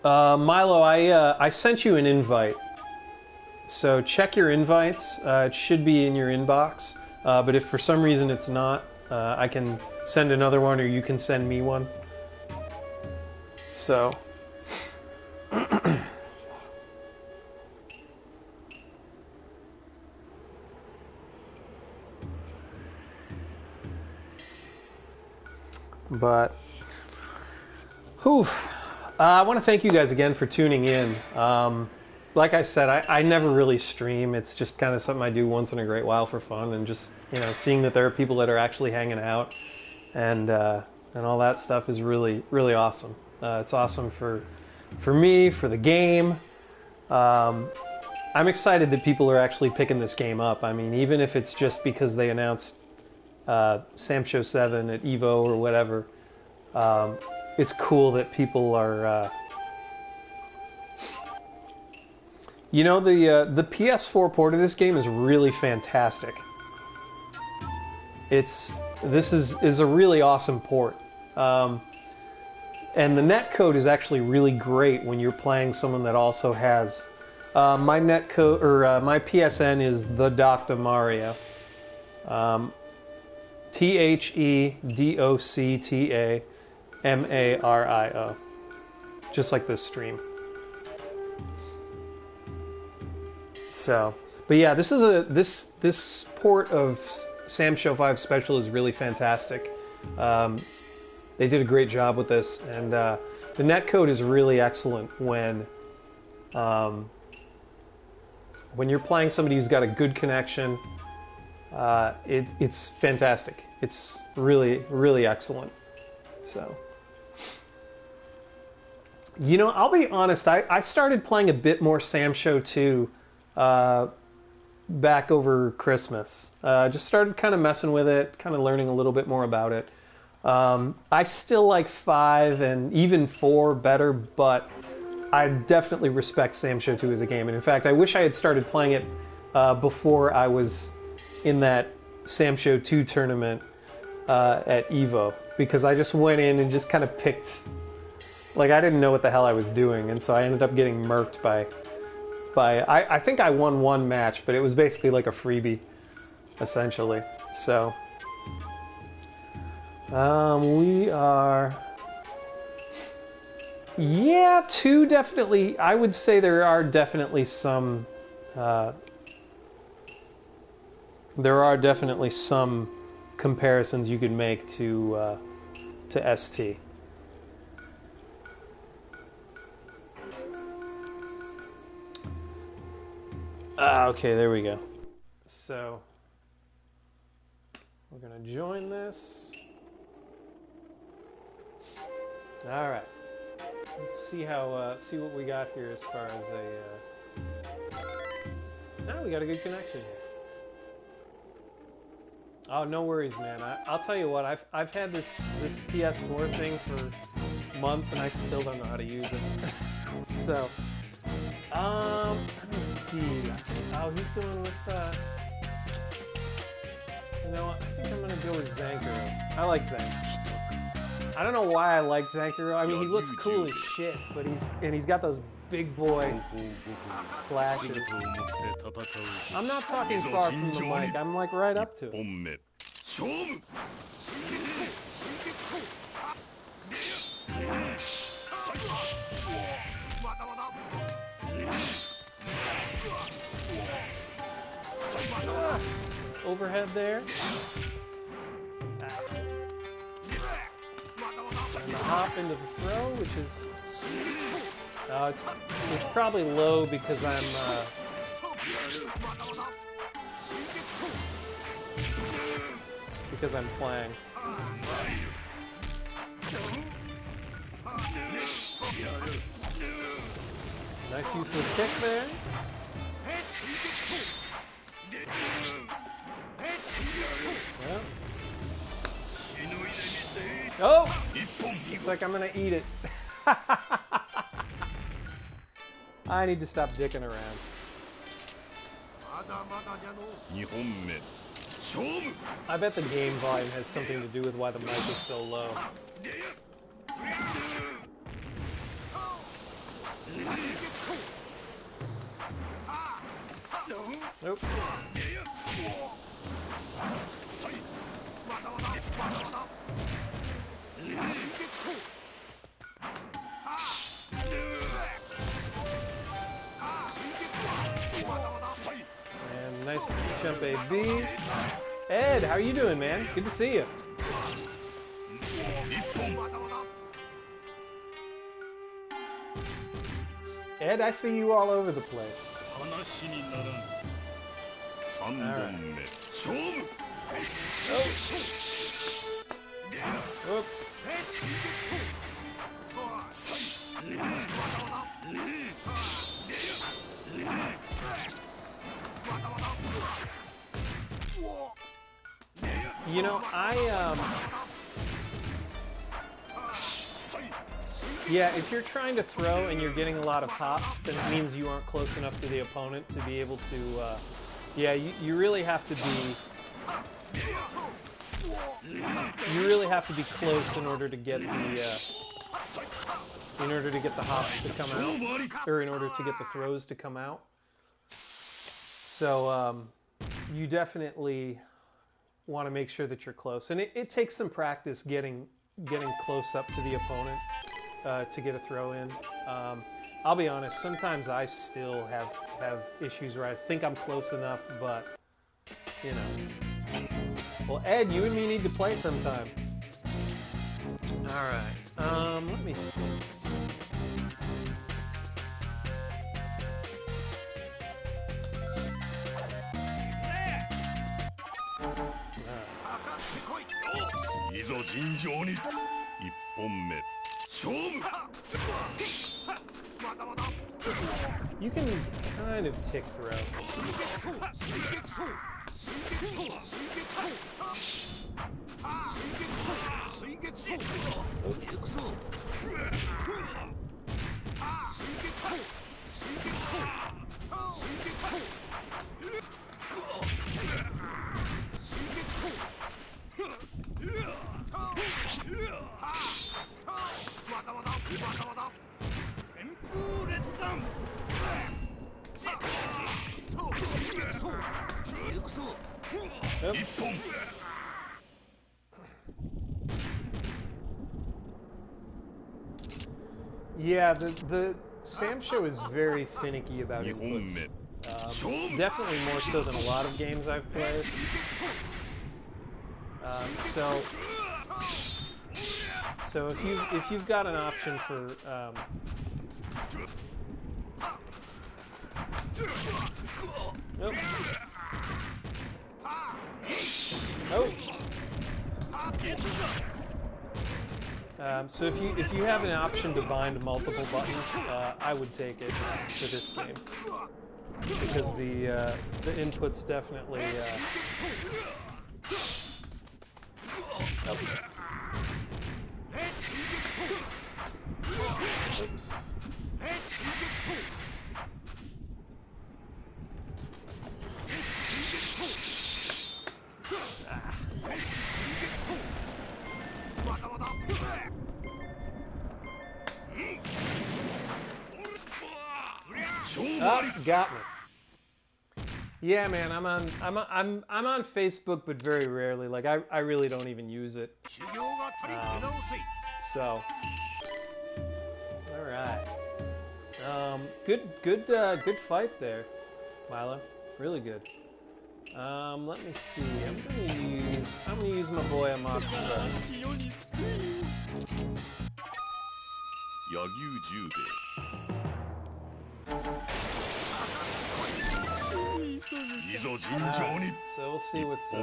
Milo, I sent you an invite, so check your invites. It should be in your inbox, but if for some reason it's not, I can send another one, or you can send me one. So but I want to thank you guys again for tuning in. Like I said, I never really stream. It's just kind of something I do once in a great while for fun, and just seeing that there are people that are actually hanging out and all that stuff is really, really awesome. It's awesome for me, for the game. I'm excited that people are actually picking this game up. I mean, even if it's just because they announced SamShoVSp at EVO or whatever, it's cool that people are. The PS4 port of this game is really fantastic. This is a really awesome port, and the netcode is actually really great when you're playing someone that also has. My netcode or my PSN is the Dr. Mario. TheDoctaMario, just like this stream. So, but yeah, this port of SamShoVSp is really fantastic. They did a great job with this, and the netcode is really excellent when you're playing somebody who's got a good connection. It's fantastic. It's really, really excellent. So, I'll be honest, I started playing a bit more SamSho 2 back over Christmas. Just started kind of messing with it, kind of learning a little bit more about it. I still like 5 and even 4 better, but I definitely respect SamSho 2 as a game. And in fact, I wish I had started playing it before I was in that SamSho 2 tournament at EVO, because I just went in and just kind of picked, like, I didn't know what the hell I was doing, and so I ended up getting murked by I think I won one match, but it was basically like a freebie, essentially. So we are, yeah, 2 definitely. I would say there are definitely some comparisons you could make to ST. Okay, there we go. So we're gonna join this. All right. Let's see see what we got here as far as a. We got a good connection here. Oh, no worries, man. I'll tell you what. I've had this PS4 thing for months, and I still don't know how to use it. So, let me see. Oh, he's going with. I think I'm gonna go with Zankaro. I like Zank. I don't know why I like Zankuro. I mean, he looks cool as shit, but he's got those big boy slashes. I'm not talking far from the mic. I'm like right up to it. Overhead there. And the hop into the throw, which is... it's probably low because I'm playing. Nice use of the kick there. Well. Oh! Looks like I'm gonna eat it. I need to stop dicking around. I bet the game volume has something to do with why the mic is so low. Nope. And nice jump AB. Ed, how are you doing, man? Good to see you. Ed, I see you all over the place. All right. Whoops. You know, yeah, if you're trying to throw and you're getting a lot of hops, then it means you aren't close enough to the opponent to be able to, yeah, you really have to be close in order to get the, hops to come out, or in order to get the throws to come out. So, you definitely want to make sure that you're close. And it takes some practice getting close up to the opponent to get a throw in. I'll be honest, sometimes I still have issues where I think I'm close enough, but, you know. Well, Ed, you and me need to play sometime. All right. Let me see. You can kind of tick throw. Nope. Yeah, the SamSho is very finicky about inputs. Definitely more so than a lot of games I've played. So if you've got an option for nope. Oh. So if you have an option to bind multiple buttons, I would take it for this game because the inputs definitely. Oops. Oh, got me. Yeah, man, I'm on Facebook, but very rarely. Like I really don't even use it. So, all right. Good fight there, Lila. Really good. Let me see. I'm gonna use my boy Amok first. So we'll see what's up.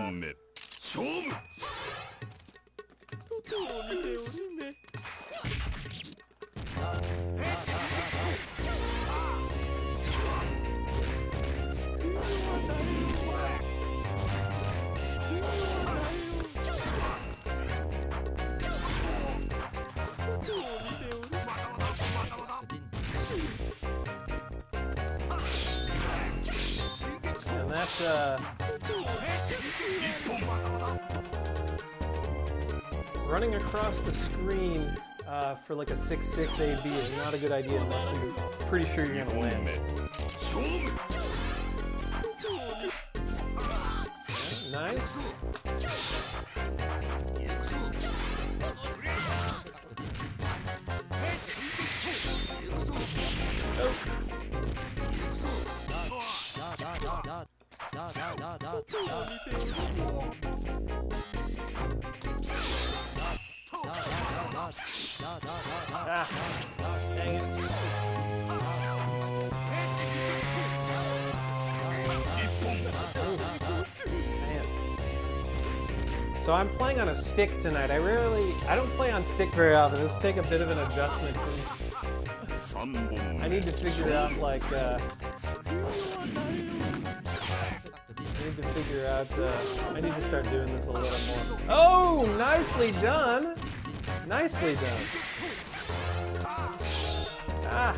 And that's running across the screen for like a 6-6 AB is not a good idea unless you're pretty sure you're gonna land. Nice. Ah, dang it. Man. So I'm playing on a stick tonight. I don't play on stick very often. This take a bit of an adjustment. I need to figure out like I need to start doing this a little more. Oh, nicely done. Nicely done. Ah.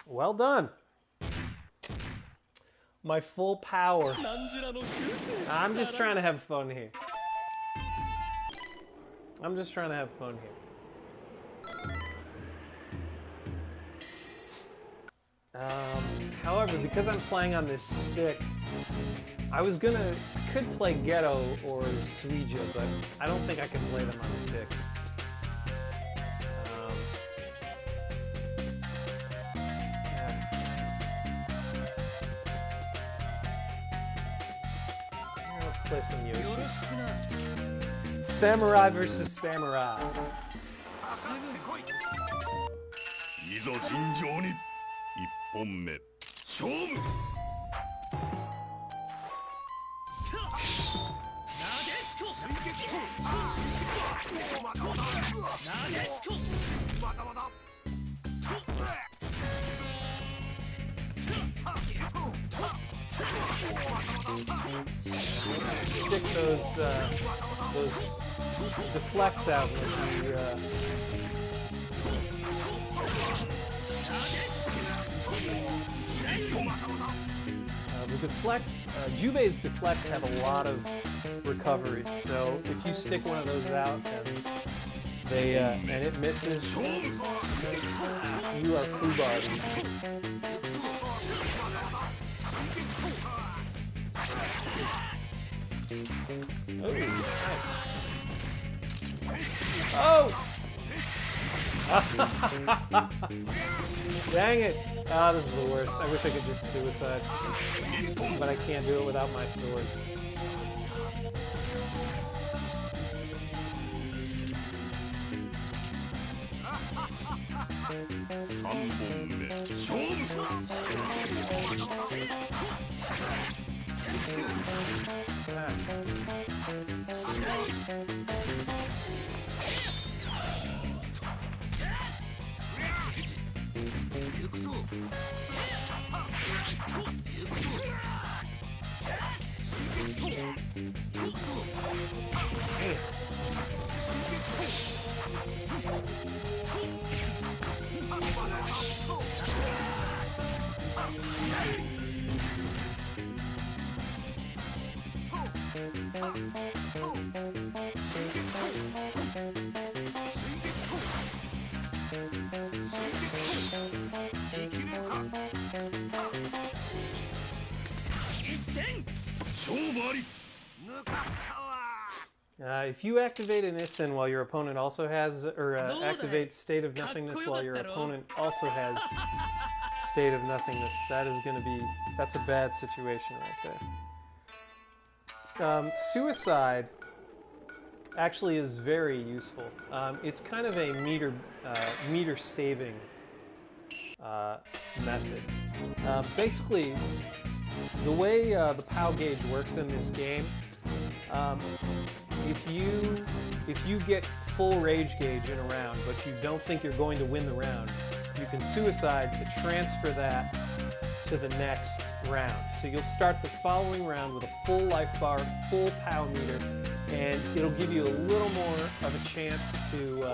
Well done. My full power. I'm just trying to have fun here. However, because I'm playing on this stick, I could play Ghetto or Suija, but I don't think I can play them on stick. Let's play some Yoshi. Samurai versus Samurai. Stick those deflects out with the deflects. Jubei's deflects have a lot of recovery, so if you stick one of those out and it misses, you are foobarred. Oh, nice. Oh! Dang it! Ah, this is the worst. I wish I could just suicide. But I can't do it without my sword. If you activate an Issen while your opponent also has, or activate State of Nothingness while your opponent also has State of Nothingness, that is going to be, that's a bad situation right there. Suicide actually is very useful. It's kind of a meter saving method. Basically, the way the POW gauge works in this game, if you get full rage gauge in a round, but you don't think you're going to win the round, you can suicide to transfer that to the next round. So you'll start the following round with a full life bar, full POW meter, and it'll give you a little more of a chance to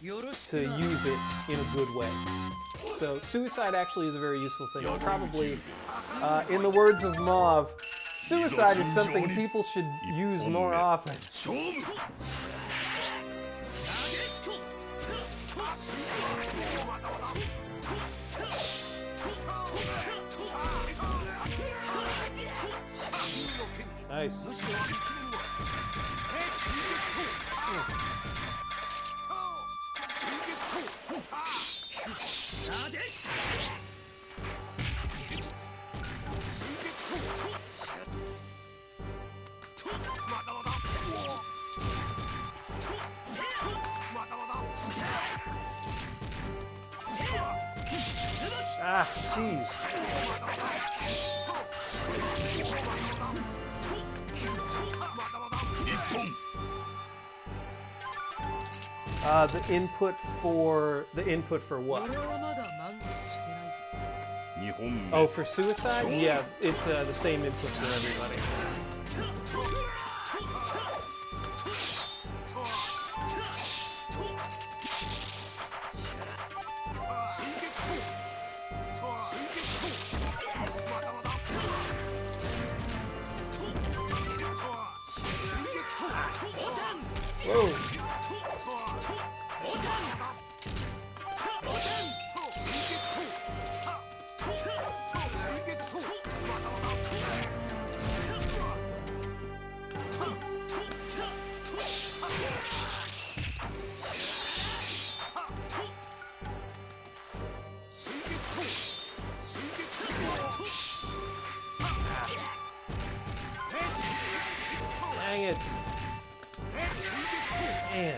use it in a good way. So suicide actually is a very useful thing. It's probably, in the words of Mauve, suicide is something people should use more often. Nice. Ah, jeez. The input for what? Oh, for suicide? Yeah, it's the same input for everybody. Whoa. Dang it. Man.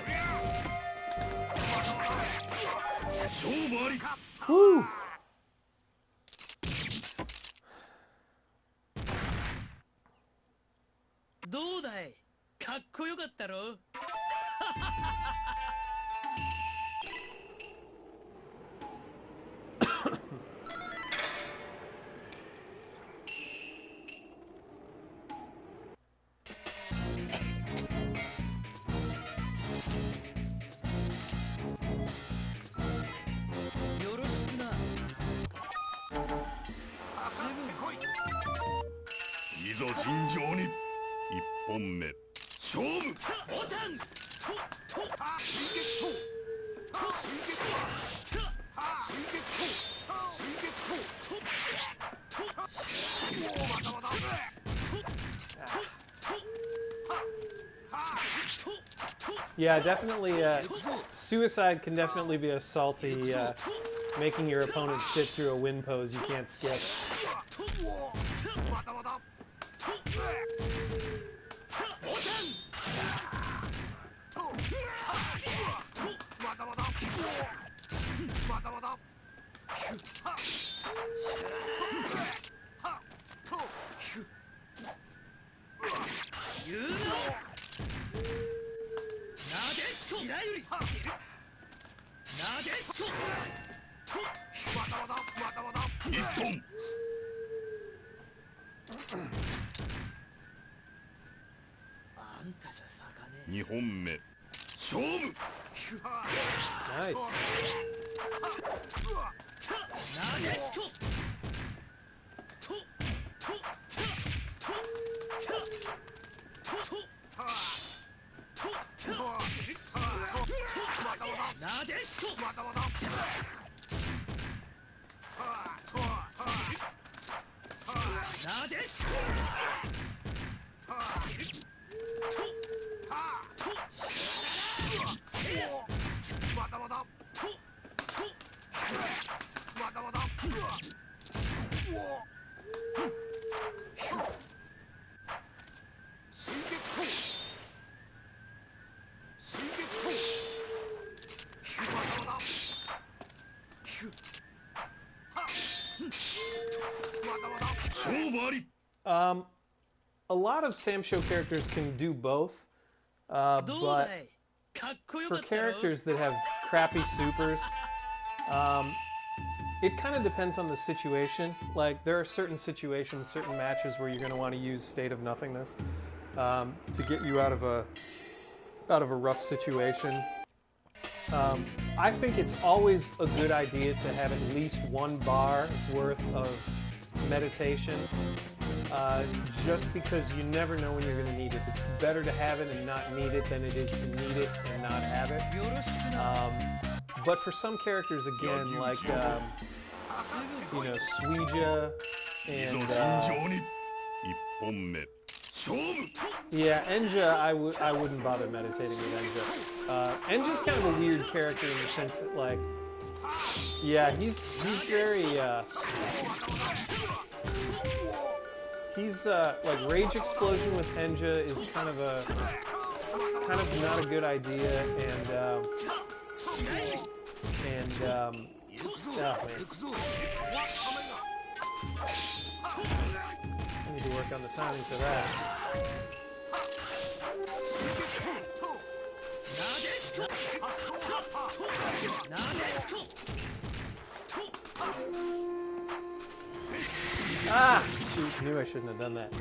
Woo. Yeah, definitely. Suicide can definitely be a salty, making your opponent sit through a win pose you can't skip. Nice. A lot of SamSho characters can do both, but for characters that have crappy supers, it kind of depends on the situation. Like, there are certain situations, certain matches where you're going to want to use State of Nothingness to get you out of a rough situation. I think it's always a good idea to have at least 1 bar's worth of meditation, just because you never know when you're going to need it. It's better to have it and not need it than it is to need it and not have it. But for some characters, again, like, you know, Suija and, yeah, Enja, I wouldn't bother meditating with Enja. Enja's kind of a weird character in the sense that, like, yeah, he's very, like, Rage Explosion with Enja is kind of not a good idea, and oh, man. I need to work on the timing for that. Ah! Shoot, knew I shouldn't have done that.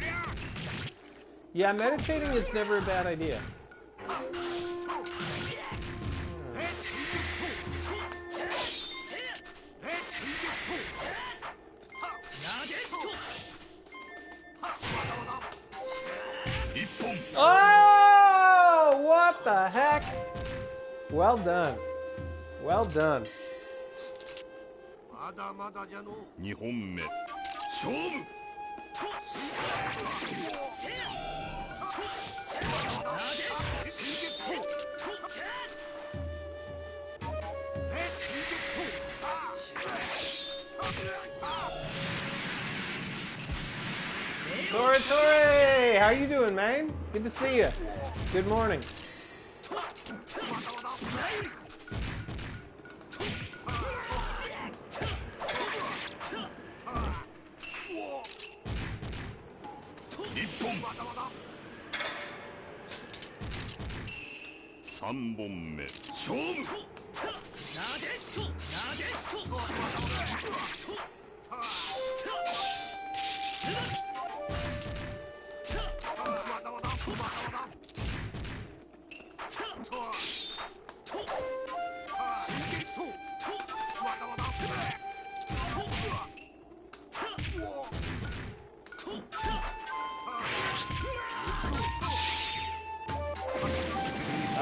Yeah, meditating is never a bad idea. Oh! What the heck? Well done. Well done. まだまだじゃの。2本目。勝負。Tore! How you doing, man? Good to see you. Good morning.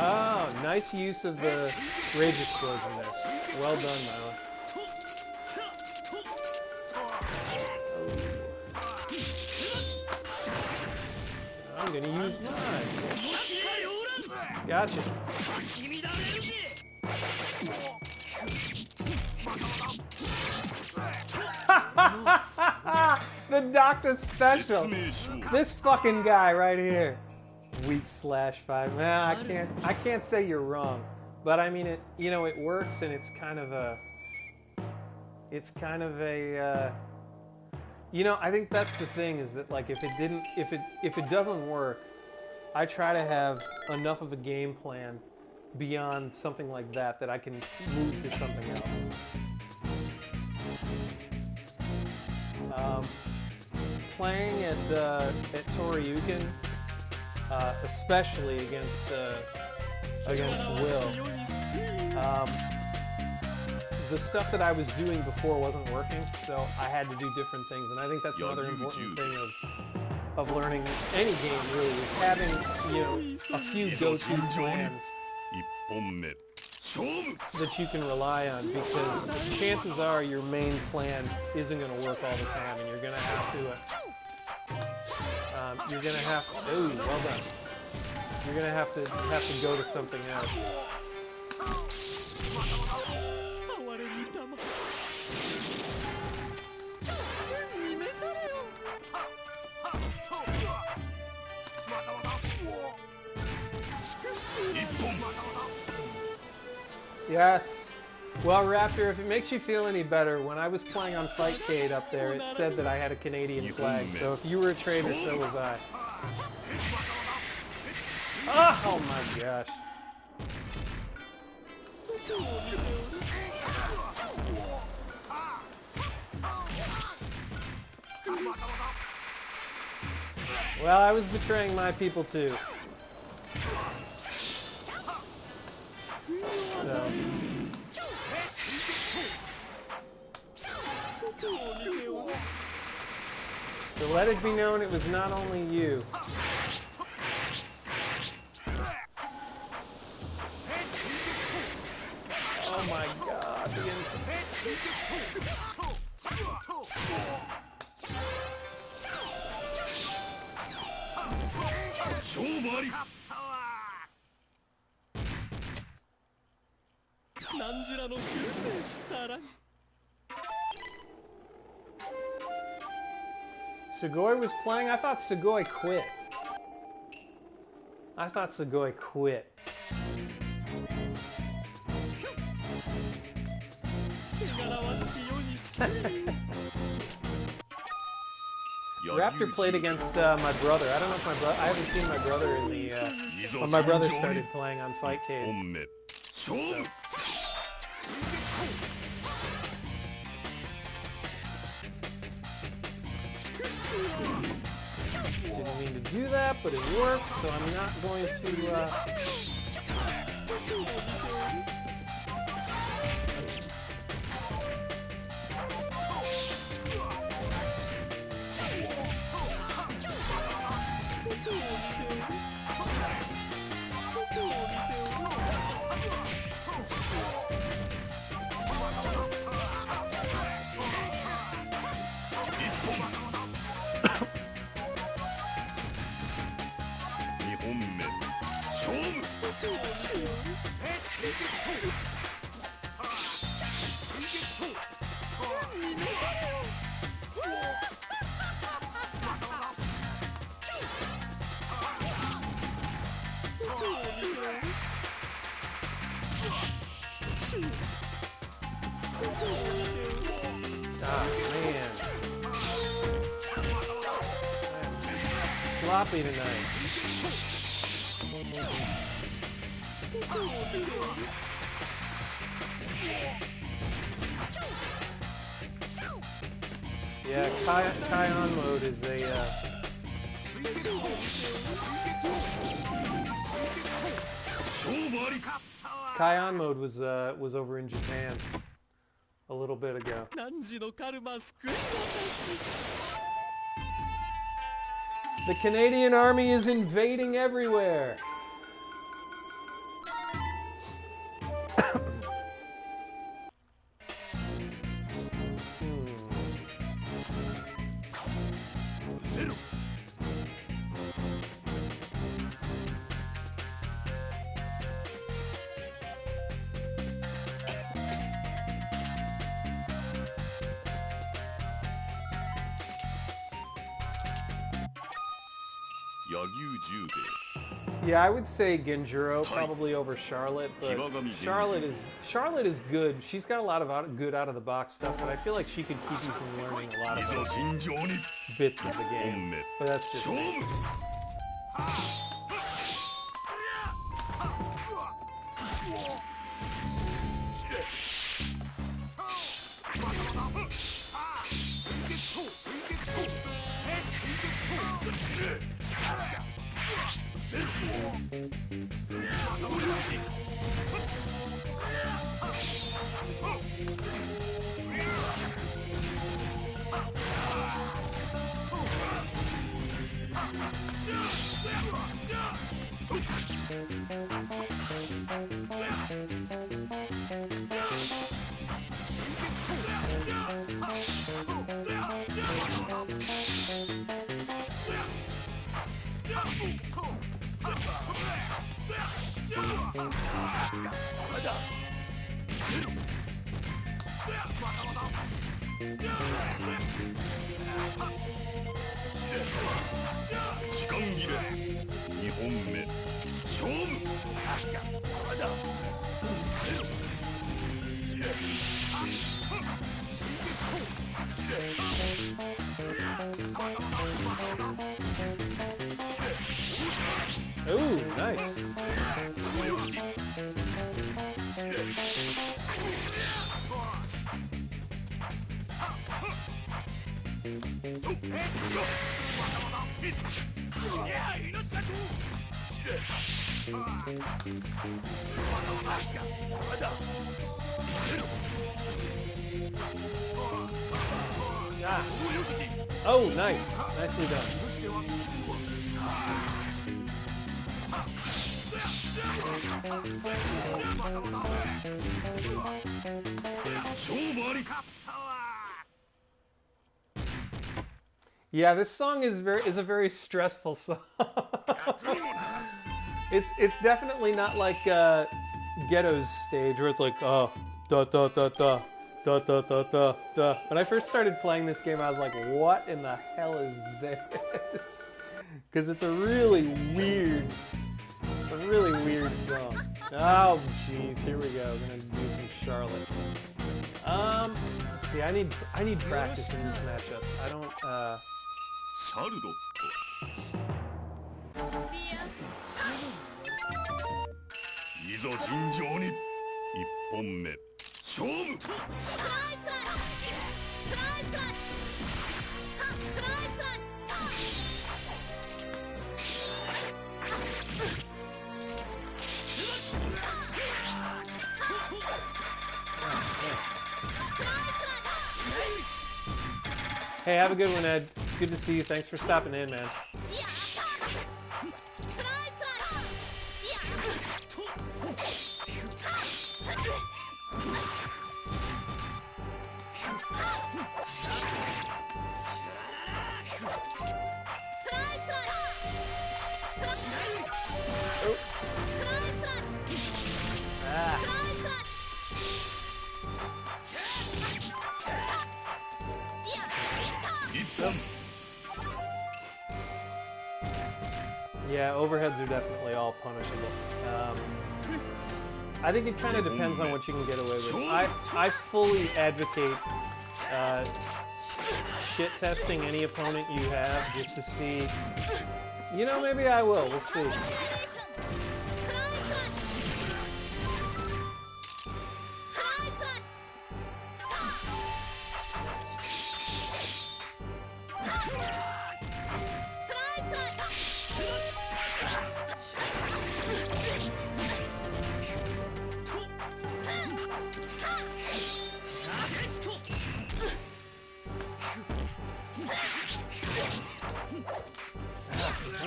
Oh, nice use of the Rage Explosion there. Well done, Milo. I'm gonna use mine. Gotcha. The Doctor Special. This fucking guy right here. Weak/5. Nah, I can't say you're wrong, but I mean it. You know, it works, and it's kind of a. You know, I think that's the thing, is that, like, if it doesn't work, I try to have enough of a game plan beyond something like that I can move to something else. Playing at Toryuken, especially against Will, the stuff that I was doing before wasn't working, so I had to do different things, and I think that's another important thing of learning any game, really, is having, you know, a few go-to plans that you can rely on, because chances are your main plan isn't going to work all the time, and you're going to have to, oh, well done. You're going to have to go to something else. Yes. Well, Raptor, if it makes you feel any better, when I was playing on Fightcade up there, it said that I had a Canadian flag. So if you were a traitor, so was I. Oh my gosh. Well, I was betraying my people too. So let it be known it was not only you. Oh my god. Sugoi was playing? I thought Sugoi quit. Raptor played against my brother. I don't know if my brother. I haven't seen my brother in the. When my brother started playing on Fightcade. So. Didn't mean to do that, but it worked, so I'm not going to. Sloppy tonight. Yeah, Kai on mode is a. Kai on mode was over in Japan a little bit ago. The Canadian Army is invading everywhere. Yeah, I would say Genjuro probably over Charlotte, but Charlotte is good. She's got a lot of good out of the box stuff, but I feel like she could keep you from learning a lot of bits of the game. But that's just me. Ooh, nice. Ah. Oh, nice. Nicely done. Yeah, this song is a very stressful song. It's definitely not like Ghetto's stage where it's like da da da da da da da da da. When I first started playing this game, I was like, what in the hell is this? Because it's a really weird song. Oh jeez, here we go. We're gonna do some Charlotte. Let's see. I need practice in this matchup. I don't. シャルドットいざ尋常に1本目勝負Hey, have a good one, Ed. It's good to see you. Thanks for stopping in, man. Yeah, overheads are definitely all punishable. I think it kind of depends on what you can get away with. I fully advocate shit testing any opponent you have just to see. You know, maybe I will. We'll see.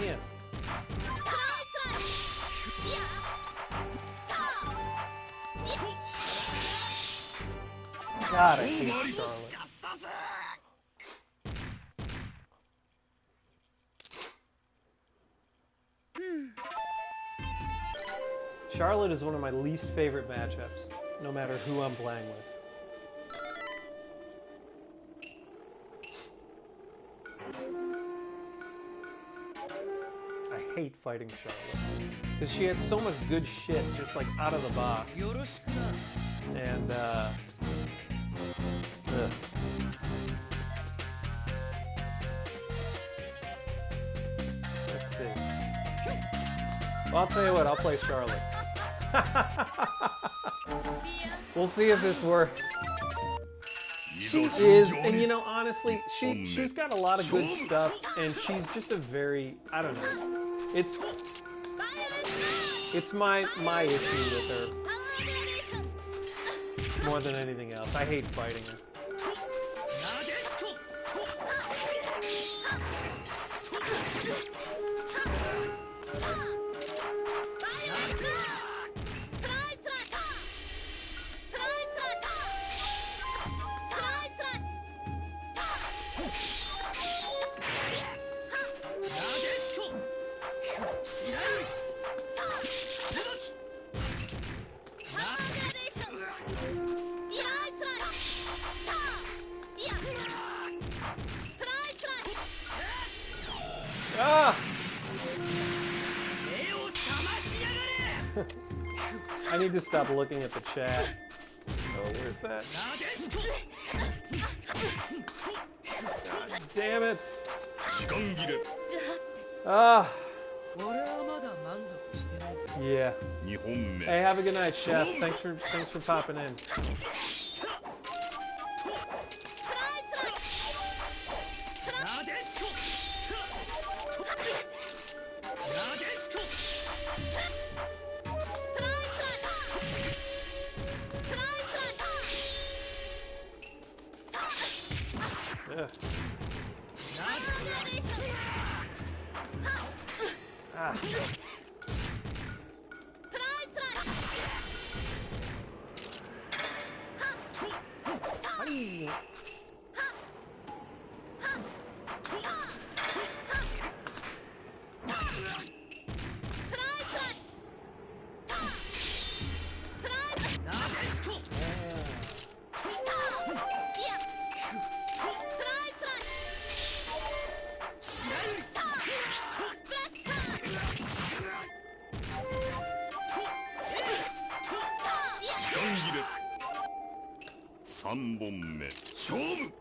Man. God, I hate Charlotte. Charlotte is one of my least favorite matchups, no matter who I'm playing with. I hate fighting Charlotte because she has so much good shit just like out of the box. And let's see. Well, I'll tell you what, I'll play Charlotte. We'll see if this works. She is, and you know, honestly, she's got a lot of good stuff, and she's just a very, I don't know. It's my issue with her more than anything else. I hate fighting her. Ah! I need to stop looking at the chat. Oh, where Where's that? God damn it. 時間切れ Ah, 俺はまだ満足してないぜ。 yeah. 2本目 Hey, have a good night, Chef. Thanks for popping in. なでしこ。なでしこ。 Ugh. Ah. Ay. ...3本目勝負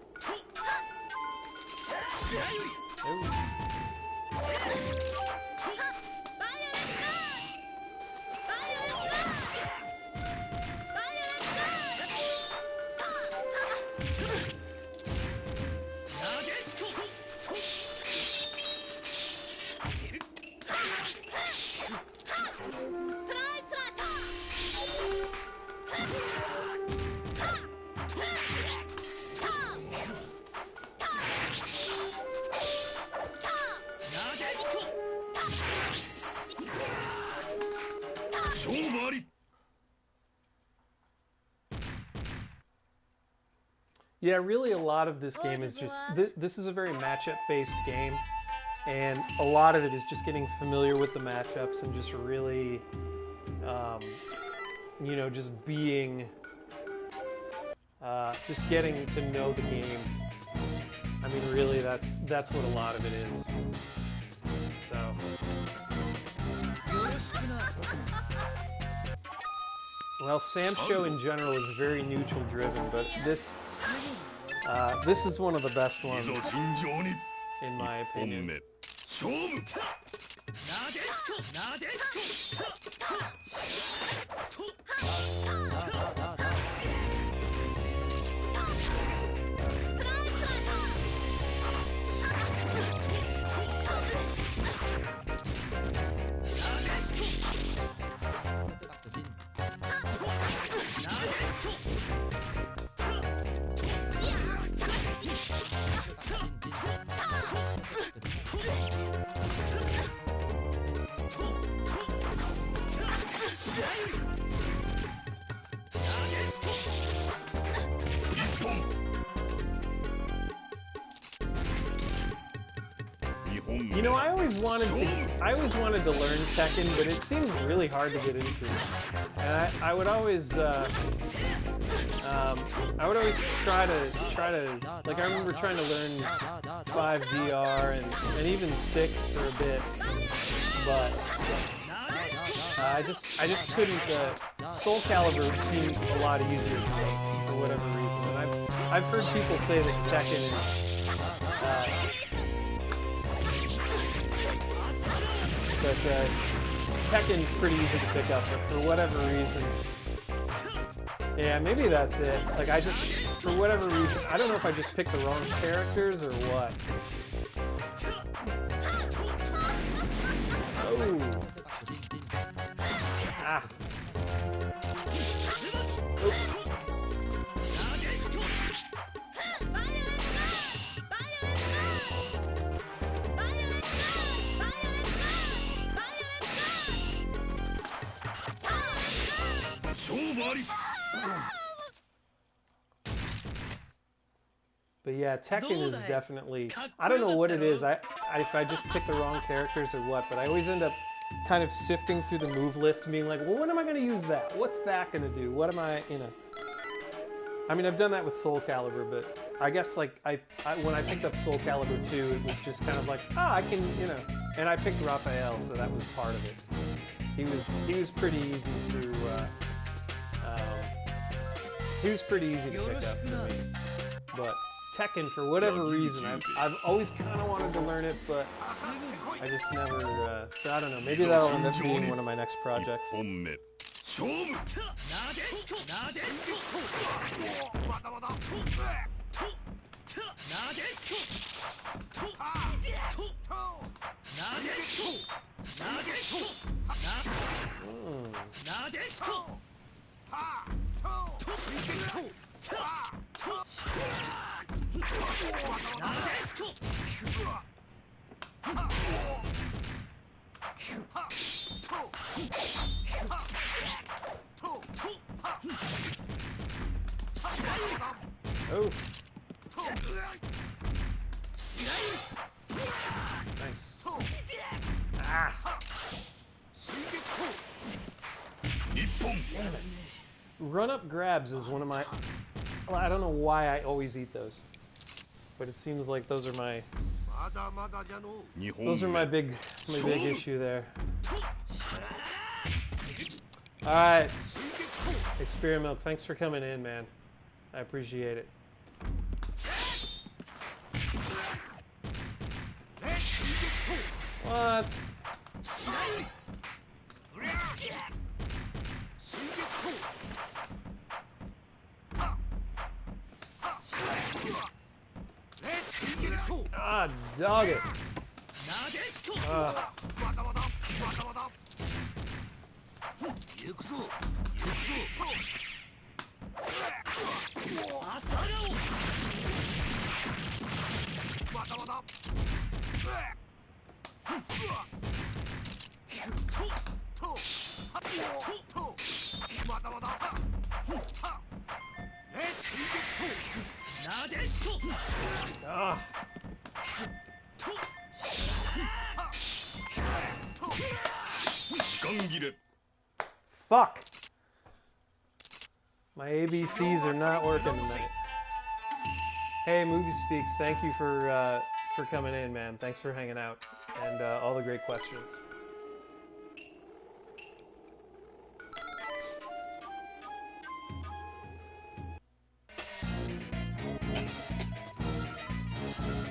Yeah, really a lot of this game is just, this is a very matchup-based game, and a lot of it is just getting familiar with the matchups and just really, you know, just being, just getting to know the game. I mean, really, that's what a lot of it is. So. Well, SamSho in general is very neutral driven, but this is one of the best ones, in my opinion. 一本 You know, I always wanted to learn Tekken, but it seems really hard to get into. And I would always try to like, I remember trying to learn 5DR and even 6 for a bit, but I just couldn't. Soul Calibur seemed a lot easier to me for whatever reason, and I've heard people say that Tekken is. But Tekken's pretty easy to pick up, but for whatever reason, yeah, maybe that's it. Like, for whatever reason, I don't know if I just picked the wrong characters or what. Oh. Ah. Oops. But yeah, Tekken is definitely, I don't know what it is, if I just pick the wrong characters or what, but I always end up kind of sifting through the move list and being like, well, when am I going to use that? What's that going to do? What am I, you know? I mean, I've done that with Soul Calibur, but I guess, like, when I picked up Soul Calibur 2, it was just kind of like, I can, you know, and I picked Raphael, so that was part of it. He was pretty easy to He was pretty easy to pick up for me. But Tekken, for whatever reason, I've always kind of wanted to learn it, but I just never, so I don't know, maybe that'll end up being one of my next projects. 1本目勝負なでしこなでしこまだまだなでしこなでしこなでしこなでしこなでしこOh. Nice. Ah. 一本 Run-up grabs is one of my... Well, I don't know why I always eat those. But it seems like those are my... まだまだじゃの2本 Those are my 目 big issue there. Alright. Experiment, thanks for coming in, man. I appreciate it. What? Ah, dog it. Ah. まだまだまだまだ行くぞ行くぞ朝顔まだまだまだまだなでしこ Ah. Fuck! My ABCs are not working tonight. Hey, Movie Speaks, thank you for coming in, man. Thanks for hanging out and all the great questions.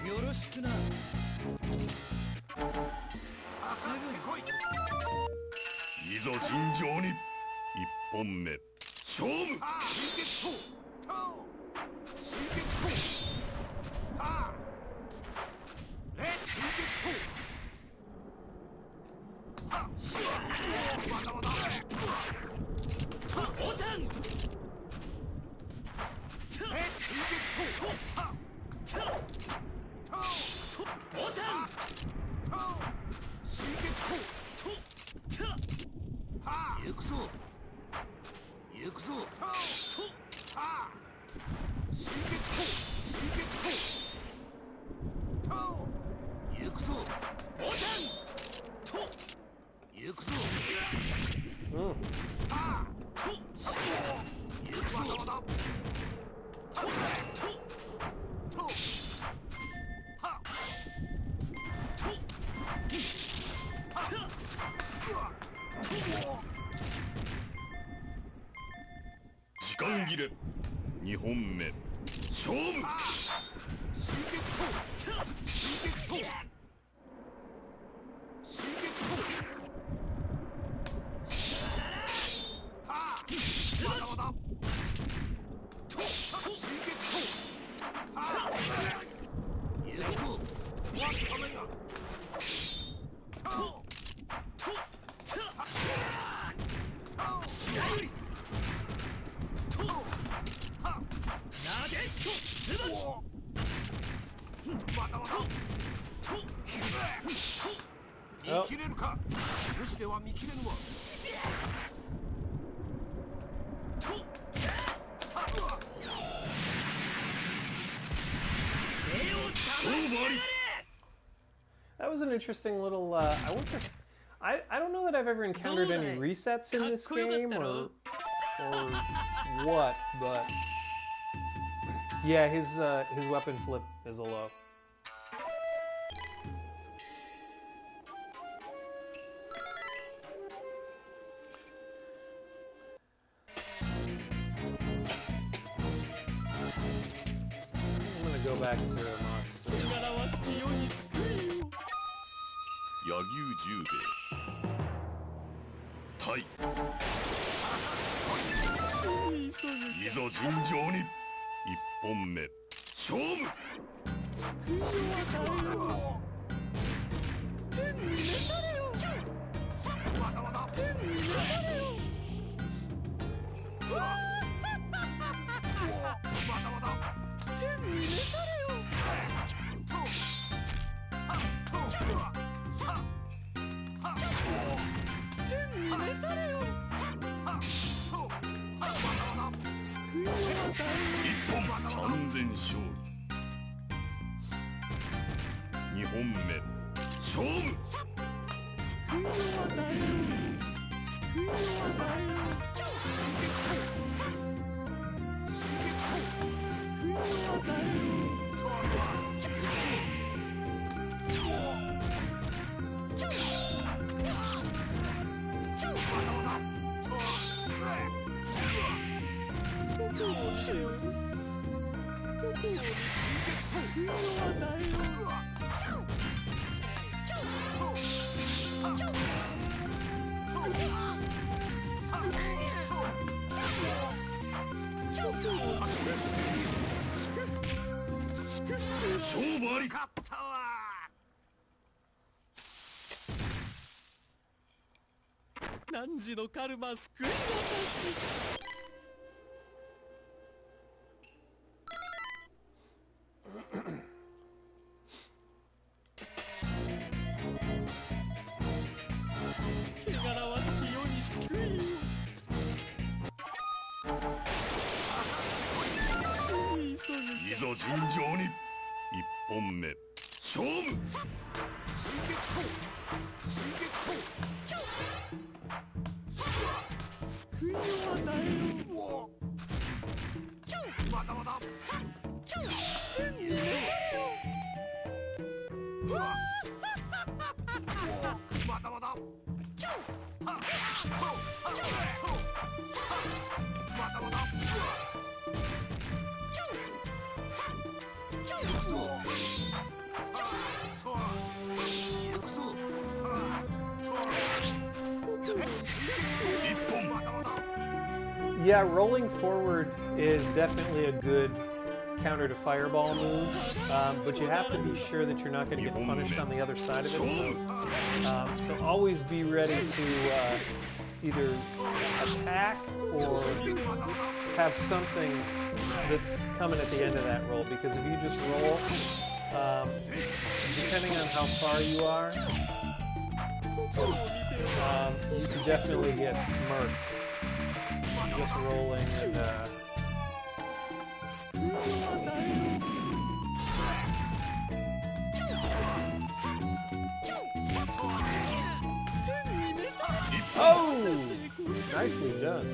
Yoroshiku いざ尋常に一本目勝負行くぞ行くぞ行くぞ行くぞ Mm. 行くぞ 時間切れ2本目勝負見切れるか無視では見切れぬわ勝負あり That was an interesting little. I wonder. I don't know that I've ever encountered any resets in this game or what, but yeah, his weapon flip is a low. back to Mark's. 汚らわしき世に救いを 柳生十兵衛対 死に急ぐ いざ尋常に一本目勝負 救いを与えよ天に召されよ天に召されよ天に召されよ 天に召されよ救いを与えよ 一本完全勝利二本目勝負 救いを与えよ救いを与えよ救いを与えよ どこをしようどこを救いを与えよ 勝負あり汝のカルマ救い渡し 汚らわしき世に救いを死に急ぐいざ尋常に一本目勝負 救いを与えよ天に召されよ Yeah, rolling forward is definitely a good counter to fireball moves, but you have to be sure that you're not going to get punished on the other side of it. So always be ready to either attack or have something that's coming at the end of that roll, because if you just roll, depending on how far you are, you can definitely get murked. Just rolling and oh! Nicely done.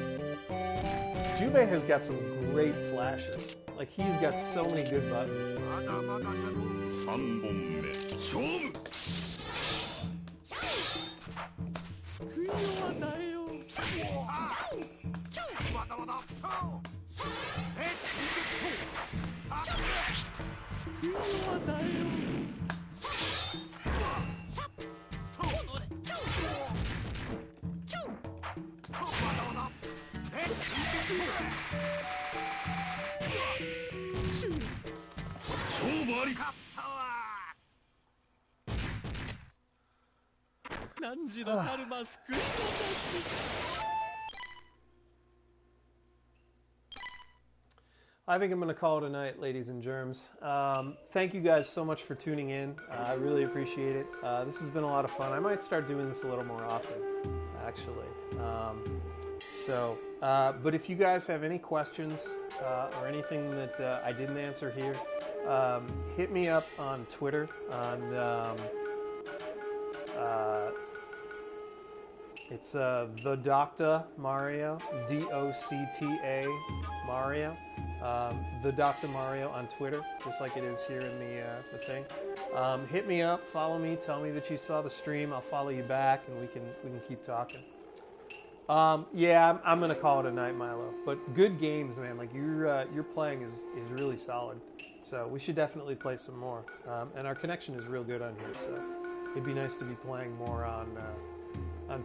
Jubei has got some great slashes. Like, he's got so many good buttons. 三本目勝負 救いを与えよ 救いを与えよ 勝負あり 汝のカルマ救い渡し I think I'm going to call it a night, ladies and germs. Thank you guys so much for tuning in. I really appreciate it. This has been a lot of fun. I might start doing this a little more often, actually. But if you guys have any questions or anything that I didn't answer here, hit me up on Twitter on it's the Docta Mario, Docta Mario. The Docta Mario on Twitter, just like it is here in the thing. Hit me up, follow me, tell me that you saw the stream. I'll follow you back, and we can keep talking. Yeah, I'm gonna call it a night, Milo. But good games, man. Like your playing is really solid. So we should definitely play some more. And our connection is real good on here, so it'd be nice to be playing more on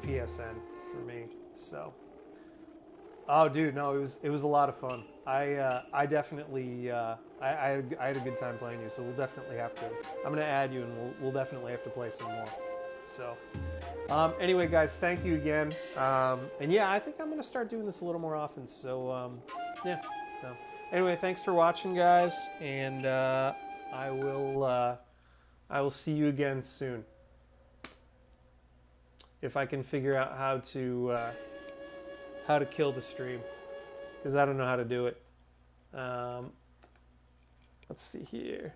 PSN for me. So, oh, dude, no, it was a lot of fun. I definitely I had a good time playing you. So we'll definitely have to. I'm gonna add you, and we'll definitely have to play some more. So. Anyway, guys, thank you again. And yeah, I think I'm going to start doing this a little more often. So, yeah. So, anyway, thanks for watching, guys. And I will see you again soon. If I can figure out how to kill the stream, because I don't know how to do it. Let's see here.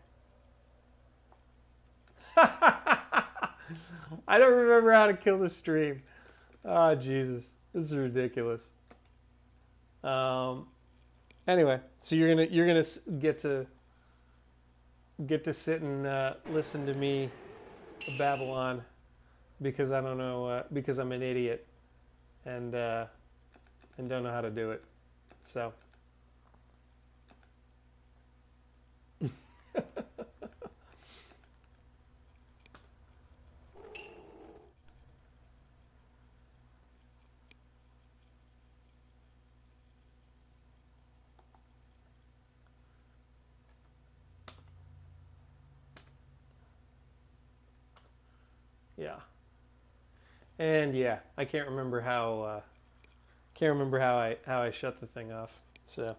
I don't remember how to kill the stream. Oh, Jesus. This is ridiculous. Anyway, so you're gonna get to sit and listen to me babble on because I don't know because I'm an idiot and don't know how to do it. So yeah. And yeah, I can't remember how I shut the thing off. So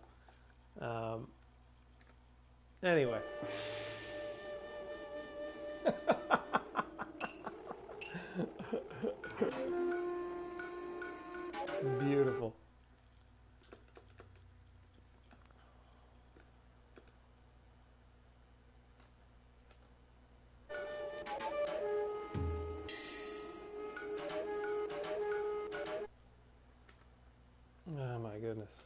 anyway. It's beautiful. Oh my goodness.